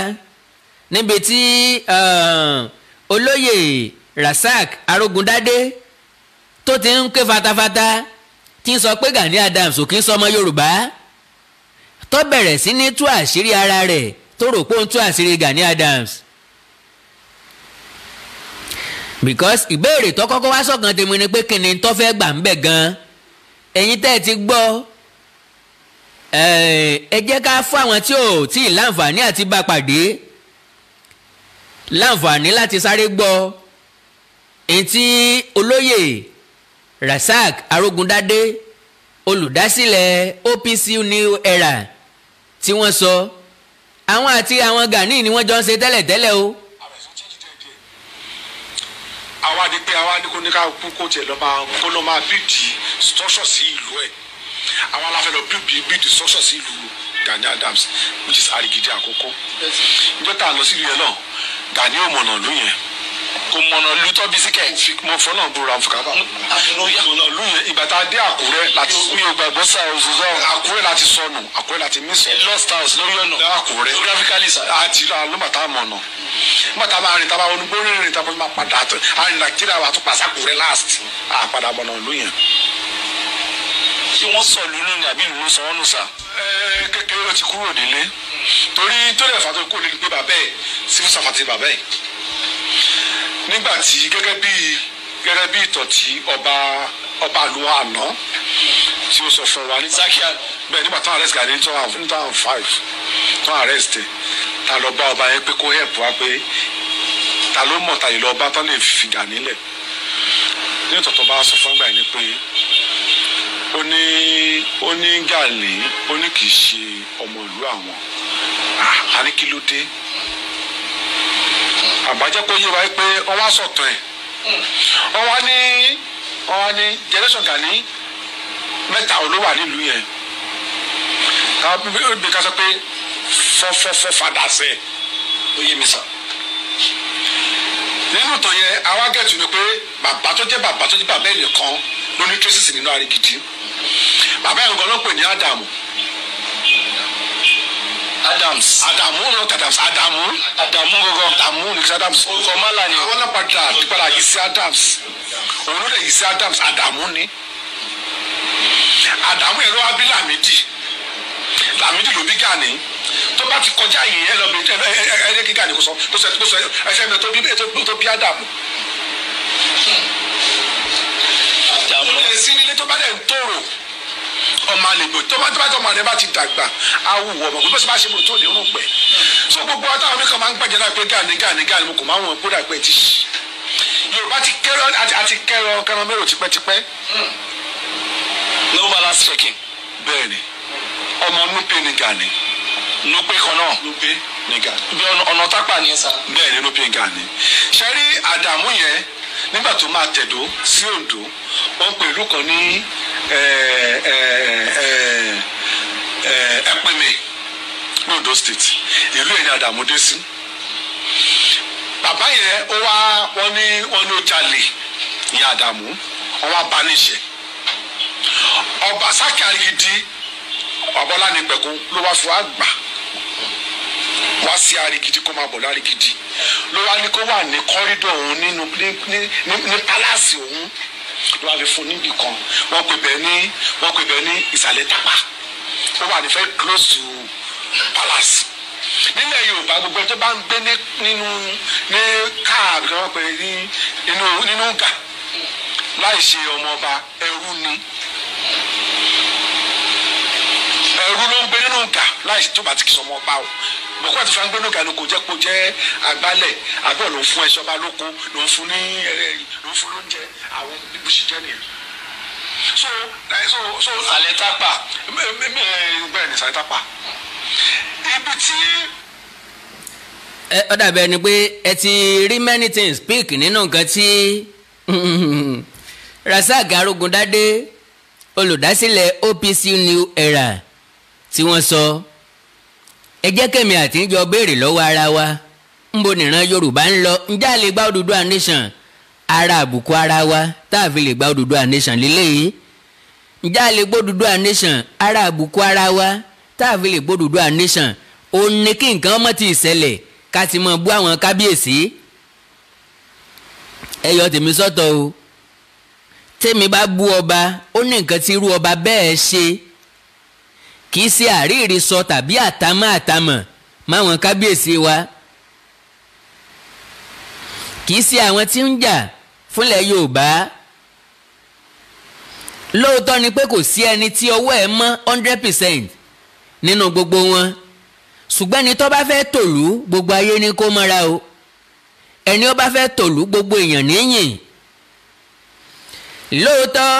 níbi tí olóyè Rasak Arógundádé tó ti ń ké fatafata tí ń sọ pé Gani Adams ò kí ń sọmọ Yorùbá tó bẹ̀rẹ̀ sí ní tú àṣírí ara rẹ̀ tó rò pé ó ń tú àṣírí Gani Adams. Because ìbéèrè tó kọ́kọ́ wá sọ̀kan tèmi ni pé kí ni tó fẹ́ gbà ń bẹ̀ gan-an ẹ̀yin tẹ́ ẹ ti gbọ́ ẹ jẹ́ ká fún àwọn tí ò tí ì láǹfààní àti bá pàdé láǹfààní láti sáré gbọ́ èyí tí olóyè Rasak Arógundádé olùdásílẹ̀ OPC New Era tí wọ́n sọ àwọn àti àwọn Gani ni wọ́n jọ ń ṣe tẹ́lẹ̀tẹ́lẹ̀ o. àwa di pé àwa ní kó ní ká kó tiẹ̀ kó lọ́ máa bíìdì structure sí ìlú ẹ̀ àwọn aláfẹ́ lọ bíìdì structure sí ìlú Gani Adams which is Arigidi àkọ́kọ́ níjọ́ tá a lọ sí ìlú yẹn náà Gani ò mọ̀nà lú yẹn kò mọ̀nà lú tọ́ bí síkẹ̀ mo fọ́ náà búra fúkàbà mọ̀nà lú yẹn ìgbà tá a dé Àkúrẹ́ láti mi ò gbàgbọ́ sá òṣìṣẹ́ Àkúrẹ́ láti sọnù Àkúrẹ́ láti mí sọ lost house lórí ọ̀nà Àkúrẹ́ geographically àti lọ́mọ̀tá mọ̀nà mọ̀tá máa rìn tábà onugbórí rìn tábà máa padà àrìn Nàìjíríà wà tó pàṣẹ Àkúrẹ́ last àpadà mọ̀nà lú yẹn. ṣé wọ́n sọ lùnú ni àbí lùnú sọ wọ́n nù sá. kékeré ló ti kúrò nílé torí tó lè fà tó kó lè gbé bàbá ẹ̀ civil servant bàbá ẹ̀ nígbà tí gẹ́gẹ́ bí ìtàn tí ọba àlùwà àná tí ó sọ fún wa ní Zakia bẹ́ẹ̀ nígbà tó arrest Gani ní 2005 tó arrest ta lọ bá ọba yẹn pé kó help wa pé ta ló mọ̀ ta lè lọ bá tán lè fi Gani lẹ̀ ní ìtọ̀tọ̀ bá sọ fún ìgbà yẹn ni pé ó ní Gani ó ní kì í ṣe ọmọ ìlú àwọn a ní kí ló dé àbájá kó yé wa pé wọ́n wá sọ̀tàn ẹ̀ wọ́n wá ní generation Gani mẹ́ta ló wà nílùú yẹn bí ká sọ pé fọ́ fàdà sẹ́ ó yé mi sàn nínú ìtàn yẹn àwa gẹ̀tù ni pé bàbá tó jẹ́ bàbá ẹ̀ nìkan ló ní traces nínú Arigidi bàbá ẹ̀ nǹkan ló pè ní Adamu ní kí Adams orúkọ mọ́lá ni àwọn náà padà yìí sí Adams òun ló lè yìí sí Adams Adamu ni Adamu yẹn ló wá bí Lamidi ló bí Gani tó bá ti kọjá yìí ẹ lọ bí ẹ kí Gani kò sọ ẹsẹ mi tó bí Adamu sí nílé tó bá dẹ̀ ń tòrò ọmọ àlejò tó bá ọmọ àlejò bá ti dàgbà awùwọ̀ ọmọ gbogbo bá ṣe mọ̀ tó lè rún pẹ̀ so gbogbo àtàwọn mi kan máa ń gbàjẹ́ náà pé Gani mo kò máa wọ̀n kó dà pé ti Yorùbá ti kẹrọ mẹ́rò tipẹ́tipẹ́ no balance checking bẹ́ẹ̀ ni ọmọ Nupe ni Gani Nupe kan náà Nupe ni Gani bí ọ̀nà tápà ni ẹ̀sà bẹ́ẹ̀ ni Nupe Gani ṣe rí Adamu yẹn nígbà tó máa tẹ̀dó sí Oǹdó wọ́n pè ìlú kan ní Ẹ̀pẹ̀mẹ̀ ní Oǹdó state ìlú yẹn ni Adamu dé sí bàbá yẹn wọ́n ní ó jalè ní Adamu wọ́n wá bá níṣẹ́ ọba Sákì Arigidi ọbọlá ní pẹ̀kú ló wá fún àgbà wá sí Arigidi kó máa bọ̀ l'Arigidi ló wá ní kó wà ní kọ́rídọ̀ òun ní pálásì òun ló wá fi fún níbì kan wọ́n pè bẹ́ẹ̀ ní ìsàlẹ̀ Tápà ó wà ní very close to palace nílẹ̀ Yorùbá gbogbo tó bá ń gbé ní káàbì kan wọ́n pè nínú gà láì ṣe ọmọ ọba ẹrú ni ẹrú ló ń gbé nínú gà láì tó bá ti kì í sọmọ ọba o bọ̀kọ́ àti fúnra gbẹ́nu gànú kò jẹ́ àgbálẹ̀ àbọ̀ ló ń fún ẹṣọ́ bá lóko ló ń fún ní ló ń fún lóúnjẹ àwọn bíbí ṣe jẹ́ nìyẹn. so Sàlẹ̀ Tápà bẹ́ẹ̀ ni Sàlẹ̀ Tápà ibi tí. ó dàbí ẹni pé ẹ ti rí many things speak nínú nǹkan tí Rasak Arógundádé olùdásílẹ̀ OPC New Era tí wọ́n sọ. ẹ jẹ́ kẹ́mi àti ìjọ béèrè lọ́wọ́ ara wa ńbo nìran Yorùbá ń lọ ǹjẹ́ a lè gba Odùduwà nation ara àbùkù ara wa tá a fi lè gba Odùduwà nation lélẹ́yìí ǹjẹ́ a lè gbọ́ Odùduwà nation ara àbùkù ara wa tá a fi lè gbọ́ Odùduwà nation ó ní kí nǹkan ọmọ ti ṣẹlẹ̀ ká ti mọ̀ bú àwọn kábíyèsí. ẹyọ tèmi sọ́tọ̀ o tèmi bá bú ọba ó ní nǹkan tí irú ọba bẹ́ẹ̀ ṣe kì í ṣe àríìrí sọ tàbí àtàmọ̀ máwọn kábíyèsí wa kì í ṣe àwọn tí ń jà fúnlẹ̀ Yorùbá. lóòótọ́ ni pé kò sí ẹni tí ọwọ́ ẹ̀ mọ́ 100% nínú gbogbo wọn ṣùgbọ́n ẹni tó bá fẹ́ tòlú gbogbo ayé ni kó mọ́ra o ẹni ó bá fẹ́ tòlú gbogbo èèyàn níyìn. lóòótọ́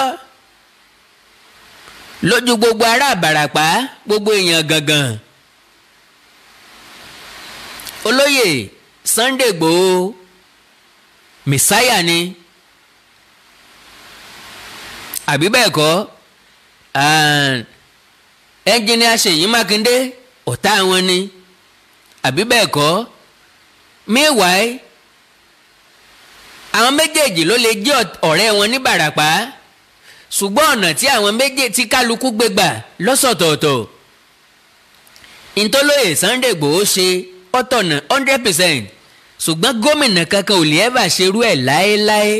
lójú gbogbo ará Ìbàràpá gbogbo èèyàn gangan olóyè Sunday Igboho mẹsáyà ni àbí bẹ́ẹ̀ kọ́ ẹnjìnìá Ṣèyí Mákindé ọ̀tá wọn ni àbí bẹ́ẹ̀ kọ́. meanwhile àwọn méjèèjì ló lè jẹ́ ọ̀rẹ́ wọn ní Ìbàràpá ṣùgbọ́n ọ̀nà tí àwọn méjèèjì tí kálukú gbé gbà lọ́sọ̀tọ̀ọ̀tọ̀ ìtọ́lóyè Sunday Igboho ṣe ọ̀tọ̀nà 100% ṣùgbọ́n gómìnà kankan ò lè ẹ́bà ṣerú ẹ̀ láéláé.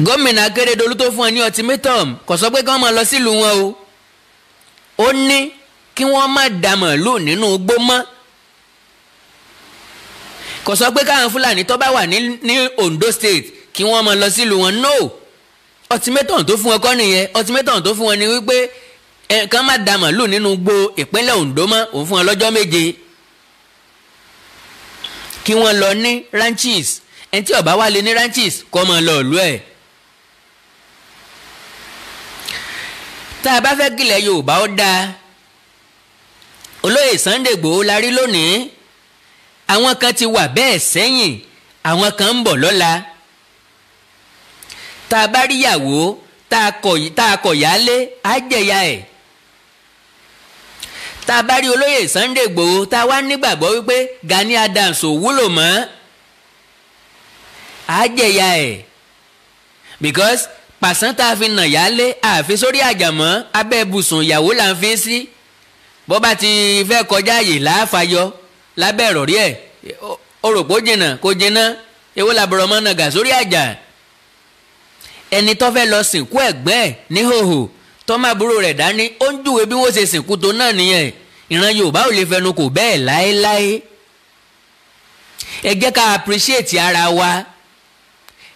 gómìnà Akérédolú tó fún ẹ ní ultimatum kò sọ pé kí wọ́n máa lọ sílùú wọn o ó ní kí wọ́n má da màálù nínú igbó mọ́ kò sọ pé káwọn Fúlàní tó bá wà ní Ondo State kí wọ́n máa lọ sílùú wọn no ultimatum tó fún ẹ kọ́ nìyẹn ultimatum tó fún ẹ ní wípé kán má da màálù nínú igbó ìpínlẹ̀ Ondo mọ́ òun fún ẹ lọ́jọ́ 7 kí wọ́n lọ ní ranches ẹni tí ó bá wá lè ní ranches kó máa lọ ìlú ẹ̀. tá a bá fẹ́ kílẹ̀ Yorùbá ó dáa olóyè Sunday Igboho la rí lónìí àwọn kan ti wà bẹ́ẹ̀ sẹ́yìn àwọn kan ń bọ̀ lọ́la. tá a bá rí ìyàwó tá a kọ̀ yálé á jẹ̀yà ẹ̀. tá a bá rí olóyè Sunday Igboho tá a wá nígbàgbọ́ wípé Gani Adams ò wúlò mọ́ á jẹ̀yà ẹ̀ because pàṣán tá a fi nà yálé àfi sórí àjàmọ́ abẹ́ ibùsùn ìyàwó là ń fi sí bó bá ti fẹ́ kọjá àyè láàfàyọ lábẹ́ ìrọ̀rí ẹ̀ oròpó jìnnà kò jìnnà èwo làbọ̀rọ̀ mọ́ nàgà sórí àjà. ẹni tó fẹ́ lọ sìnkú ẹ̀gbẹ́ ẹ̀ níhòhò tó má búrò rẹ̀ dání ó ń júwe bí wọ́n ṣe sìnkú tó náà nìyẹn ìran Yorùbá ò lè fẹnu kò bẹ́ẹ̀ láéláé. ẹ jẹ́ ká appreciate ara wa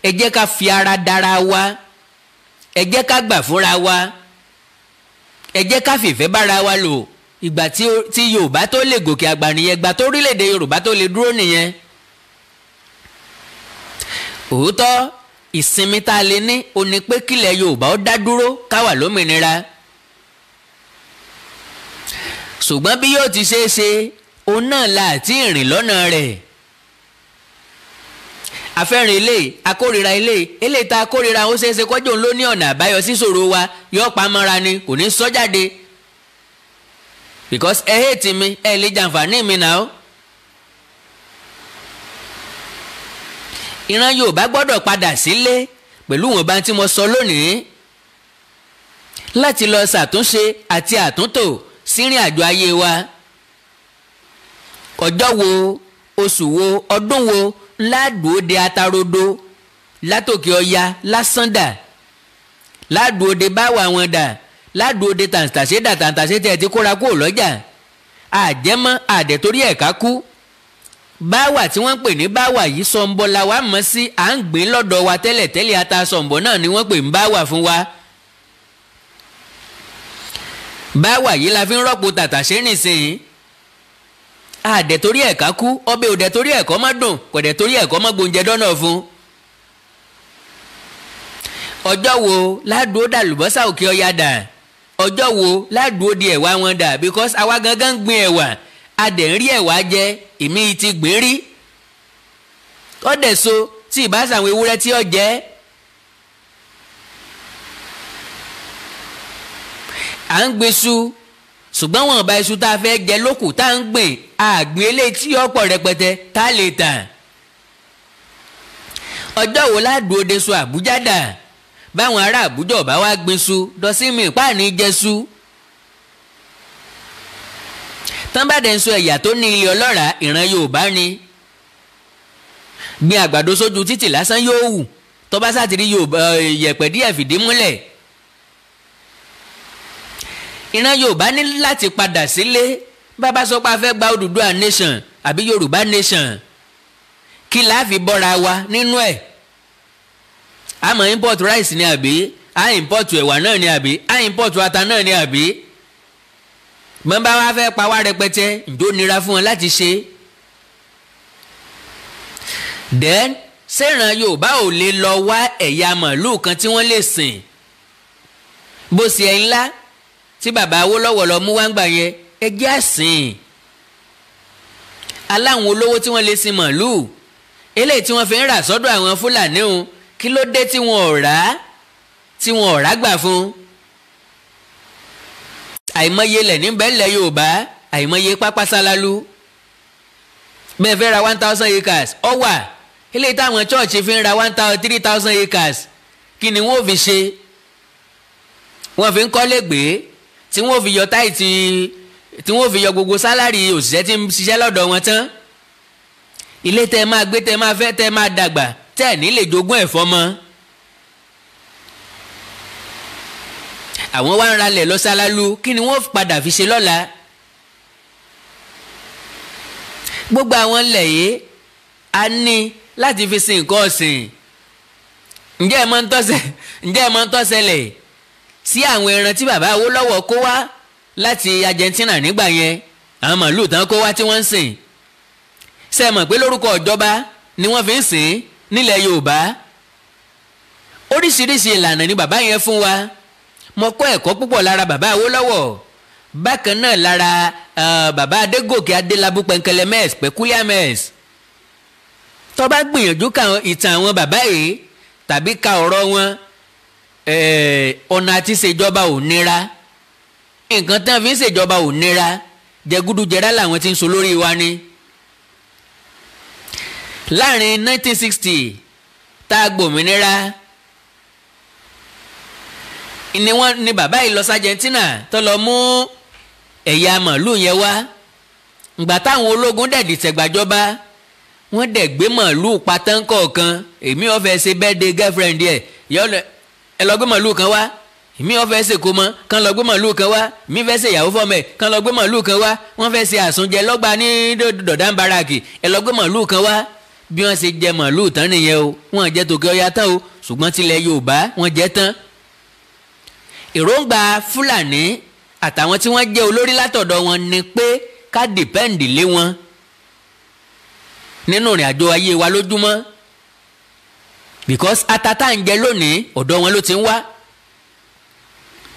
ẹ jẹ́ ká fi ara dára wa ẹ jẹ́ ká gbà fúnra wa ẹ jẹ́ ká fìfẹ́ bára wa lò ìgbà tí Yorùbá tó lè gòkè àgbà nìyẹn ìgbà tó orílẹ̀-èdè Yorùbá tó lè dúró nìyẹn. òótọ́ ìsinmi tá a lè ní ó ní pé kílẹ̀ Yorùbá ó dá dúró ká wà lómìnira ṣùgbọ́n bí yóò ti ṣe é ṣe òun náà la àti ìrìn lọ́nà rẹ̀. afẹ́rin ilé akórira ilé tá a kórira ó ṣeéṣe kọjú òun ló ní ọ̀nà àbáyọ sí ṣòro wa yóò pa mọ́ra ni kò ní sọ jáde because ẹ hate mi ẹ lè jàǹfààní mi náà. ìran Yorùbá gbọ́dọ̀ padà sílé pẹ̀lú wọn bá tí mo sọ lónìí láti lọ ṣàtúnṣe àti àtúntò sírìn àjò ayé wa. ọjọ́ wo oṣù wo ọdún wo ládùúdé atarodo látòkè ọya lásánda ládùúdé báwa wọn dà ládùúdé tàǹtàṣé tẹ̀ ti kóra kó lọ́jà àjẹmọ́ àdẹ̀tórí ẹ̀ka kú. báwa tí wọ́n ń pè ní báwa yìí sọ̀nbọ̀ la wá mọ̀ sí à ń gbìn lọ́dọ̀ wa tẹ́lẹ̀ ata sọ̀nbọ̀ náà ni wọ́n pè ń báwa fún wa. báwa yìí la fi ń rọ́pò tàtàṣé nìsín àdẹ̀ torí ẹ̀ka kú ọbẹ̀ òdẹ̀ torí ẹ̀kọ́ má dùn kò dẹ̀ torí ẹ̀kọ́ má gbóúnjẹ dọ́nà fún. ọjọ́ wo ládùú ó dàlùbọ́sà òkè ọya dà ọjọ́ wo ládùú ó di ẹ̀wà wọn dà because àwa gangan ń gbin ẹ̀wà adẹ̀ ń rí ẹ̀wà jẹ èmi ti gbìn rí ọdẹ̀ so tí ìbáṣà àwọn ewúrẹ́ tí ó jẹ́ à ń gbin iṣu ṣùgbọ́n wọn bá iṣu tá a fẹ́ jẹ lókù tá à ń gbìn àgbìn eléyìí tí ọ̀pọ̀ rẹpẹtẹ tá a lè tà. ọjọ́ wo ládùú òde so Àbújá dà báwọn ará Àbújá ọ̀bá wá gbin iṣu dọ́símì páàní jẹ́ṣu. tán bá dẹ̀ ń sọ ẹ̀yà tó ní ilé ọlọ́ràá ìran Yorùbá ni. Gbin àgbàdo sójú títì lásán yóò wù tó bá sátìrí yẹ̀pẹ̀ díẹ̀ fìdí múlẹ̀. Ìran Yorùbá ní láti padà sílé. Bàbá sọ pé a fẹ́ gba Odùduwà nation àbí Yorùbá nation, kí la fi bọ́ra wa nínú ẹ̀? A máa import rice ni àbí a import ẹ̀wà náà ni àbí a import ata náà ni àbí? Bàbá wa fẹ́ pa wá rẹpẹtẹ, ǹjọ́ nira fún wọn láti ṣe. Then ṣèràn Yorùbá ò lè lọ wá ẹ̀yà màlúù kan tí wọ́n lè sìn. Bó ṣe ẹ̀ ńlá tí bàbá Awólọ́wọ̀ lọ mú wá ń gbà yẹn, ẹ jẹ́ àsìn. Aláwọn olówó tí wọ́n lè sin màlúù, eléyìí tí wọ́n fi ń rà sọ́dọ̀ àwọn Fúlàní òun, kí ló dé tí wọn ò rà gbà fún? Àìmọye lẹ̀ níbẹ̀ ńlẹ̀ Yorùbá, àìmọye pápá sálálú. Bẹ́ẹ̀ fẹ́ ra 1,000 acres ọ wà, eléyìí táwọn chọ́ọ̀chì fi ń ra 3,000 acres, kí ni wọ́n fi ṣe? Wọ́n fi ń kọ́lé gbé, tí wọ́n fi yọ táìtì, tí wọ́n fi yọ gbogbo sálárì òṣìṣẹ́ tí ń ṣiṣẹ́ lọ́dọ̀ wọn tán. Ilé tẹ́ máa gbé, tẹ́ máa fẹ́, tẹ́ máa dàgbà, tẹ́ ní lè jogún ẹ̀fọ́ mọ́. Àwọn wá ń ralẹ̀ lọ sálálú, kí ni wọ́n padà fi ṣe lọ́la? Gbogbo àwọn ilẹ̀ yìí a ní láti fi sin nǹkan ọ̀sìn. Ǹjẹ́ ẹ mọ̀ ń tọ́sẹ̀lẹ̀ sí àwọn ẹran tí bàbá Awólọ́wọ̀ kó wá láti Argentina nígbà yẹn, àwọn màlúù tán kó wá tí wọ́n ń sìn? Ṣé ẹ mọ̀ pé lórúkọ ìjọba ni wọ́n fi ń sìn nílẹ̀ Yorùbá? Oríṣiríṣi ìlànà ni bàbá yẹn fún wa. Mo kọ́ ẹ̀kọ́ púpọ̀ lára bàbá Awólọ́wọ̀, bákan náà lára bàbá Adégòkè Adélabú Pẹ̀nkẹlẹ́mẹ́s Pẹ̀kúlíàmẹ́s. Tó bá gbìyànjú ka ìtàn àwọn bàbá yìí tàbí ka ọ̀rọ̀ wọn, ọ̀nà àti ṣèjọba ò nira. Nǹkan tí wọ́n fi ń ṣèjọba ò nira, jẹgúdújẹrá làwọn tí ń so lórí wa ni. Láàrin 1960 tá a gbòmìnira ni bàbá yìí lọ sí Argentina tó lọ mú ẹ̀yà màlúù yẹn wá. Ìgbà táwọn ológun dẹ̀ dìtẹ̀ gbàjọba, wọ́n dẹ̀ gbé màlúù patán kọ̀ọ̀kan. Èmi ò fẹ́ ṣe birthday girlfriend ẹ̀, ẹ lọ gbé màlúù kan wá. Èmi ò fẹ́ ṣe kó mọ́, kán lọ gbé màlúù kan wá. Mi fẹ́ ṣe ìyàwó fọ́mọ ẹ̀, kán lọ gbé màlúù kan wá. Wọ́n fẹ́ ṣe àsùnjẹ lọ́gbà ní dọ̀dán baraki, ẹ lọ gbé màlúù kan wá. Bí wọ́n ṣe jẹ màlúù tán nìyẹn o. Wọ́n jẹ tòkè ọya tán o, ṣùgbọ́n tilẹ̀ Yorùbá wọ́n jẹ tán. Èròǹgbà Fúlàní àtàwọn tí wọ́n jẹ́ olórí látọ̀dọ̀ wọn ni pé ká dìpẹ́ǹdì lé wọn nínú ìrìn àjò ayé wa lójúmọ́. Because ata tá ń jẹ lónìí ọ̀dọ̀ wọn ló ti ń wá.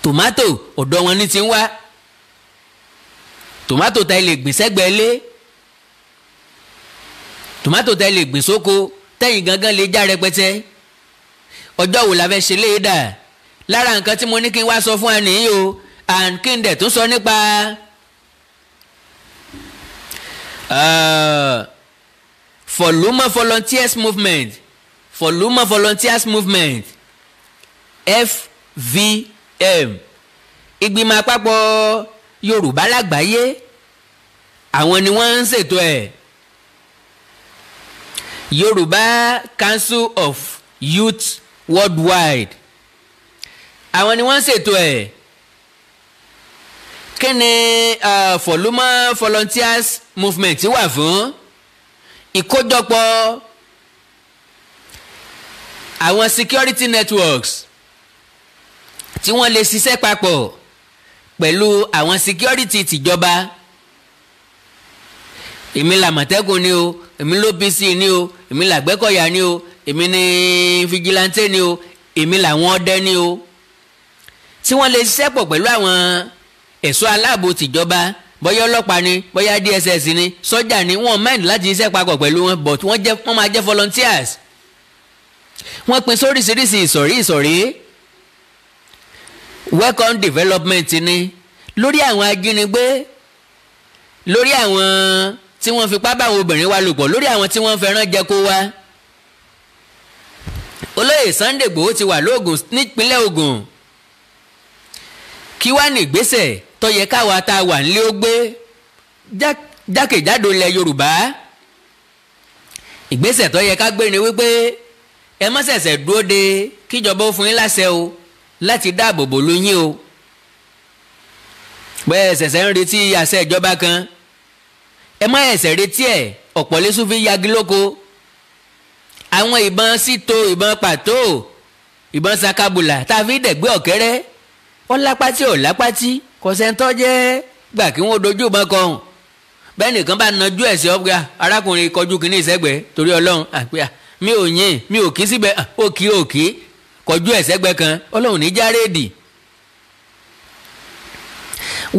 Tòmátò ọ̀dọ̀ wọn ní ti ń wá. Tòmátò tá ilé gbìn sẹ́gbẹ̀ẹ́ lé. Tòmátò tá ilé gbìn sóko tẹ́yìn gangan lè já rẹpẹtẹ. Ọjọ́ wo la fẹ́ ṣe léè dà? Lára nǹkan tí mo ní kí n wá sọ fún ẹ nìyí o, and kí n dẹ̀ tún sọ nípa Foluma Volunteers Movement, Foluma Volunteers Movement, FVM, ìgbìmọ̀ àpapọ̀ Yorùbá lágbàáyé, àwọn ni wọ́n ń ṣètò ẹ̀. Yorùbá Council of Youth Worldwide, àwọn ni wọ́n ń ṣètò ẹ̀. Kí ni Foluma Volunteers Movement wà fún? Ìkójọpọ̀ àwọn security networks tí wọ́n lè ṣiṣẹ́ papọ̀ pẹ̀lú àwọn security tìjọba. Èmi làmọ̀tẹ́kùn ni o, èmi l'OPC ni o, èmi làgbẹ́kọ̀yà ni o, èmi ni vigilante ni o, èmi làwọn ọdẹ ni o. Tí wọ́n lè ṣiṣẹ́ pọ̀ pẹ̀lú àwọn ẹ̀ṣọ́ aláàbò tìjọba, bóyá ọlọ́pàá ni, bóyá DSS ni, sọ́jà ni, wọ́n mind láti ṣiṣẹ́ papọ̀ pẹ̀lú wọn, but wọ́n máa jẹ́ volunteers. Wọ́n pín sóríṣiríṣi ìsọ̀rí. Welcome development ni lórí àwọn ajínigbé, lórí àwọn tí wọ́n fipá bá àwọn obìnrin wa lò pọ̀, lórí àwọn tí wọ́n fẹ́ràn jẹ kó wa. Olóyè Sunday Igboho ti wà lóògùn nípínlẹ̀ Ògùn. Kí wá ní ìgbésẹ̀ tó yẹ káwa tá a wà nílé ó gbé jákèjádò ilẹ̀ Yorùbá ìgbésẹ̀ tó yẹ ká gbé ni wípé ẹ má ṣẹ̀ṣẹ̀ dúró de kíjọba ó fún yín láṣẹ o láti dáàbò bò lú yín o bẹ́ẹ̀ ṣẹ̀ṣẹ̀ ń retí àṣẹ ìjọba kan ẹ má ẹ̀ṣẹ̀ retí ẹ̀ ọ̀pọ̀ lẹ́sùn fi yagi lóko àwọn ìbọn síto ìbọn pàtó ìbọn sakabula tá a fi dẹ̀gbẹ́ ọ̀kẹ́rẹ́ ó lápátí ò lápátí kò sẹ́ńtọ́ jẹ́ gbà kí wọ́n dojú ìbọn kan bẹ́ẹ̀ nìkan bá najú ẹ̀ sí ọ̀gá arákùnrin kọjú kínní ìsẹ́gbẹ̀ẹ́ torí Ọlọ́run àpẹ́à mi ò yìn mi ò kí síbẹ̀ òkì kọjú ẹ̀ sẹ́gbẹ̀ẹ́ kan Ọlọ́run ní járéèdì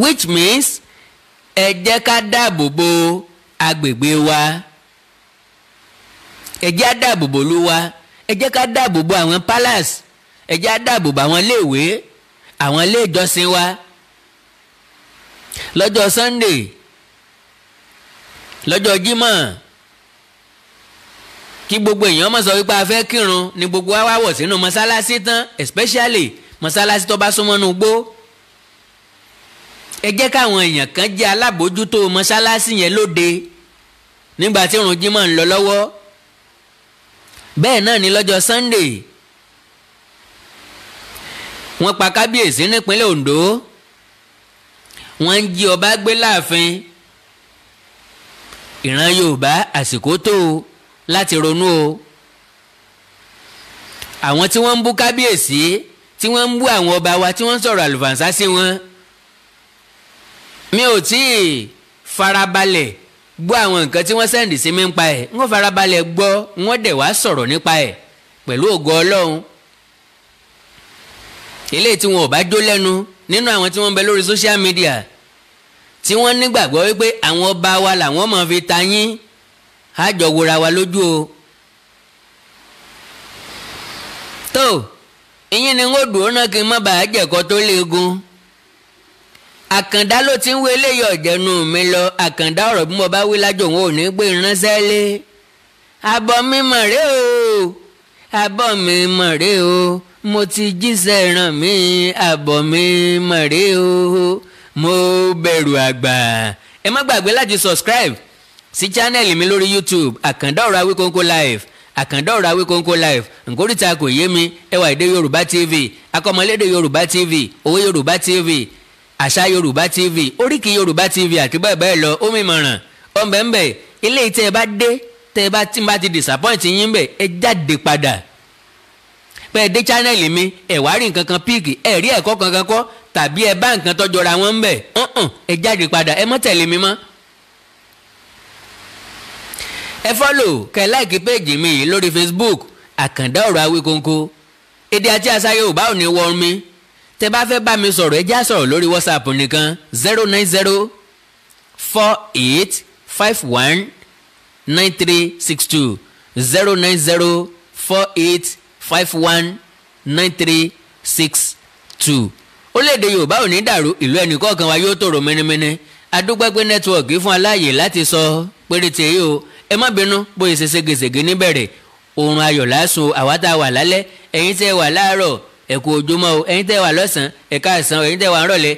which means ẹ jẹ́ ká dáàbò bo agbègbè wa ẹ jẹ́ á dáàbò bo ìlú wa ẹ jẹ́ ká dáàbò bo àwọn palace ẹ jẹ́ á dáàbò bo àwọn iléèwé àwọn ilé ìjọsìn wa lọ́jọ́ Sunday lọ́jọ́ Jímọ̀ kí gbogbo èèyàn mọ̀ sọ wípé a fẹ́ kírun ni gbogbo wa wọ̀ sínú mọ́sálásí tán especially mọ́sálásí tó bá súnmọ́ nù gbó ẹ jẹ́ káwọn èèyàn kan jẹ́ alábòójútó mọ́sálásí yẹn lóde nígbà tí ìrun Jímọ̀ ń lọ lọ́wọ́ bẹ́ẹ̀ náà ni lọ́jọ́ Sunday wọ́n pa kábíyèsí nípínlẹ̀ Ondo wọ́n ń jí ọba gbé láàfin ìran Yorùbá àsìkò tó láti ronú o àwọn tí wọ́n ń bú kábíyèsí tí wọ́n ń bú àwọn ọba wa tí wọ́n ń sọ̀rọ̀ àlùfànṣá sí wọn mi ò tí ì farabalẹ̀ gbọ́ àwọn nǹkan tí wọ́n sẹ́ǹdì sí mi nípa ẹ̀ wọ́n farabalẹ̀ gbọ́ wọ́n dẹ̀ wá sọ̀rọ̀ nípa ẹ̀ pẹ̀lú ògo Ọlọ́run eléyìí tí wọn ò bá jó lẹ́nu nínú àwọn tí wọ́n ń bẹ lórí social media tí wọ́n nígbàgbọ́ wípé àwọn ọba wa làwọn máa fi ta yín á jọ wòra wa lójú o tó ìyẹn ni wọ́n dùn ó náà kí n má bàa jẹ̀kọ́ tó léegun àkàndá ló ti ń wé eléyìí ọ̀jẹ̀nu mi lọ àkàndá ọ̀rọ̀ bí mo bá wí lájò wọn ò ní gbé ránṣẹ́ lé abọ́ mi mọ̀ rẹ́ o abọ́ mi mọ̀ rẹ́ o mo ti jíṣẹ́ ràn mí abọ́ mi mọ̀ rẹ́ o mo bẹ̀rù àgbà ẹ má gbàgbé láti subscribe sí channel mi lórí YouTube àkàndá ọ̀rọ̀ Awíkonko live àkàndá ọ̀rọ̀ Awíkonko live nkórìtà kò yé mi ẹwà èdè Yorùbá TV akọ́mọlédè Yorùbá TV òwe Yorùbá TV àṣà Yorùbá TV oríkì Yorùbá TV àti bẹ́ẹ̀ bẹ́ẹ̀ lọ ó mímọ̀ràn ọ̀nbẹ̀ǹbẹ̀ ilé tẹ́ ẹ bá dé tẹ́ ẹ bá tí n bá ti disappoint yín bẹ̀ ẹ jáde padà pé ẹ dé channel mi ẹ wá rí nǹkan kan píìkì ẹ rí ẹ̀kọ́ kankan kọ́ tàbí ẹ bá nǹkan tó jọra wọn ń bẹ̀ ẹ jáde padà ẹ má tẹ̀lé mi mọ́. ẹ follow kẹ́ like page mi yìí lórí Facebook àkàndá ọ̀rọ̀ Awíkonko èdè àti àṣà Yorùbá ò ní wọ́n mi tẹ́ bá fẹ́ bá mi sọ̀rọ̀ ẹ já sọ̀rọ̀ lórí WhatsApp nìkan 09048519362 09048519362. orílẹ̀-èdè Yorùbá ò ní dàrú ìlú ẹnìkọ̀ọ̀kan wa yóò tòrò mẹ́nẹ́mẹ́nẹ́ adúgbẹ́gbẹ́ nẹ́tíwọ̀kì fún aláàyè láti sọ péréte yìí o ẹ má bínú bóyá ṣe ségesège níbẹ̀rẹ̀ oorun ayọ̀ lásùn àwa tá a wà lálẹ́ ẹ̀yin tẹ́ wà láàárọ̀ ẹ kú ojúmọ́ o ẹ̀yin tẹ́ wà lọ́sàn-án ẹ káàsán ẹ̀yin tẹ́ wà ń rọ̀lẹ́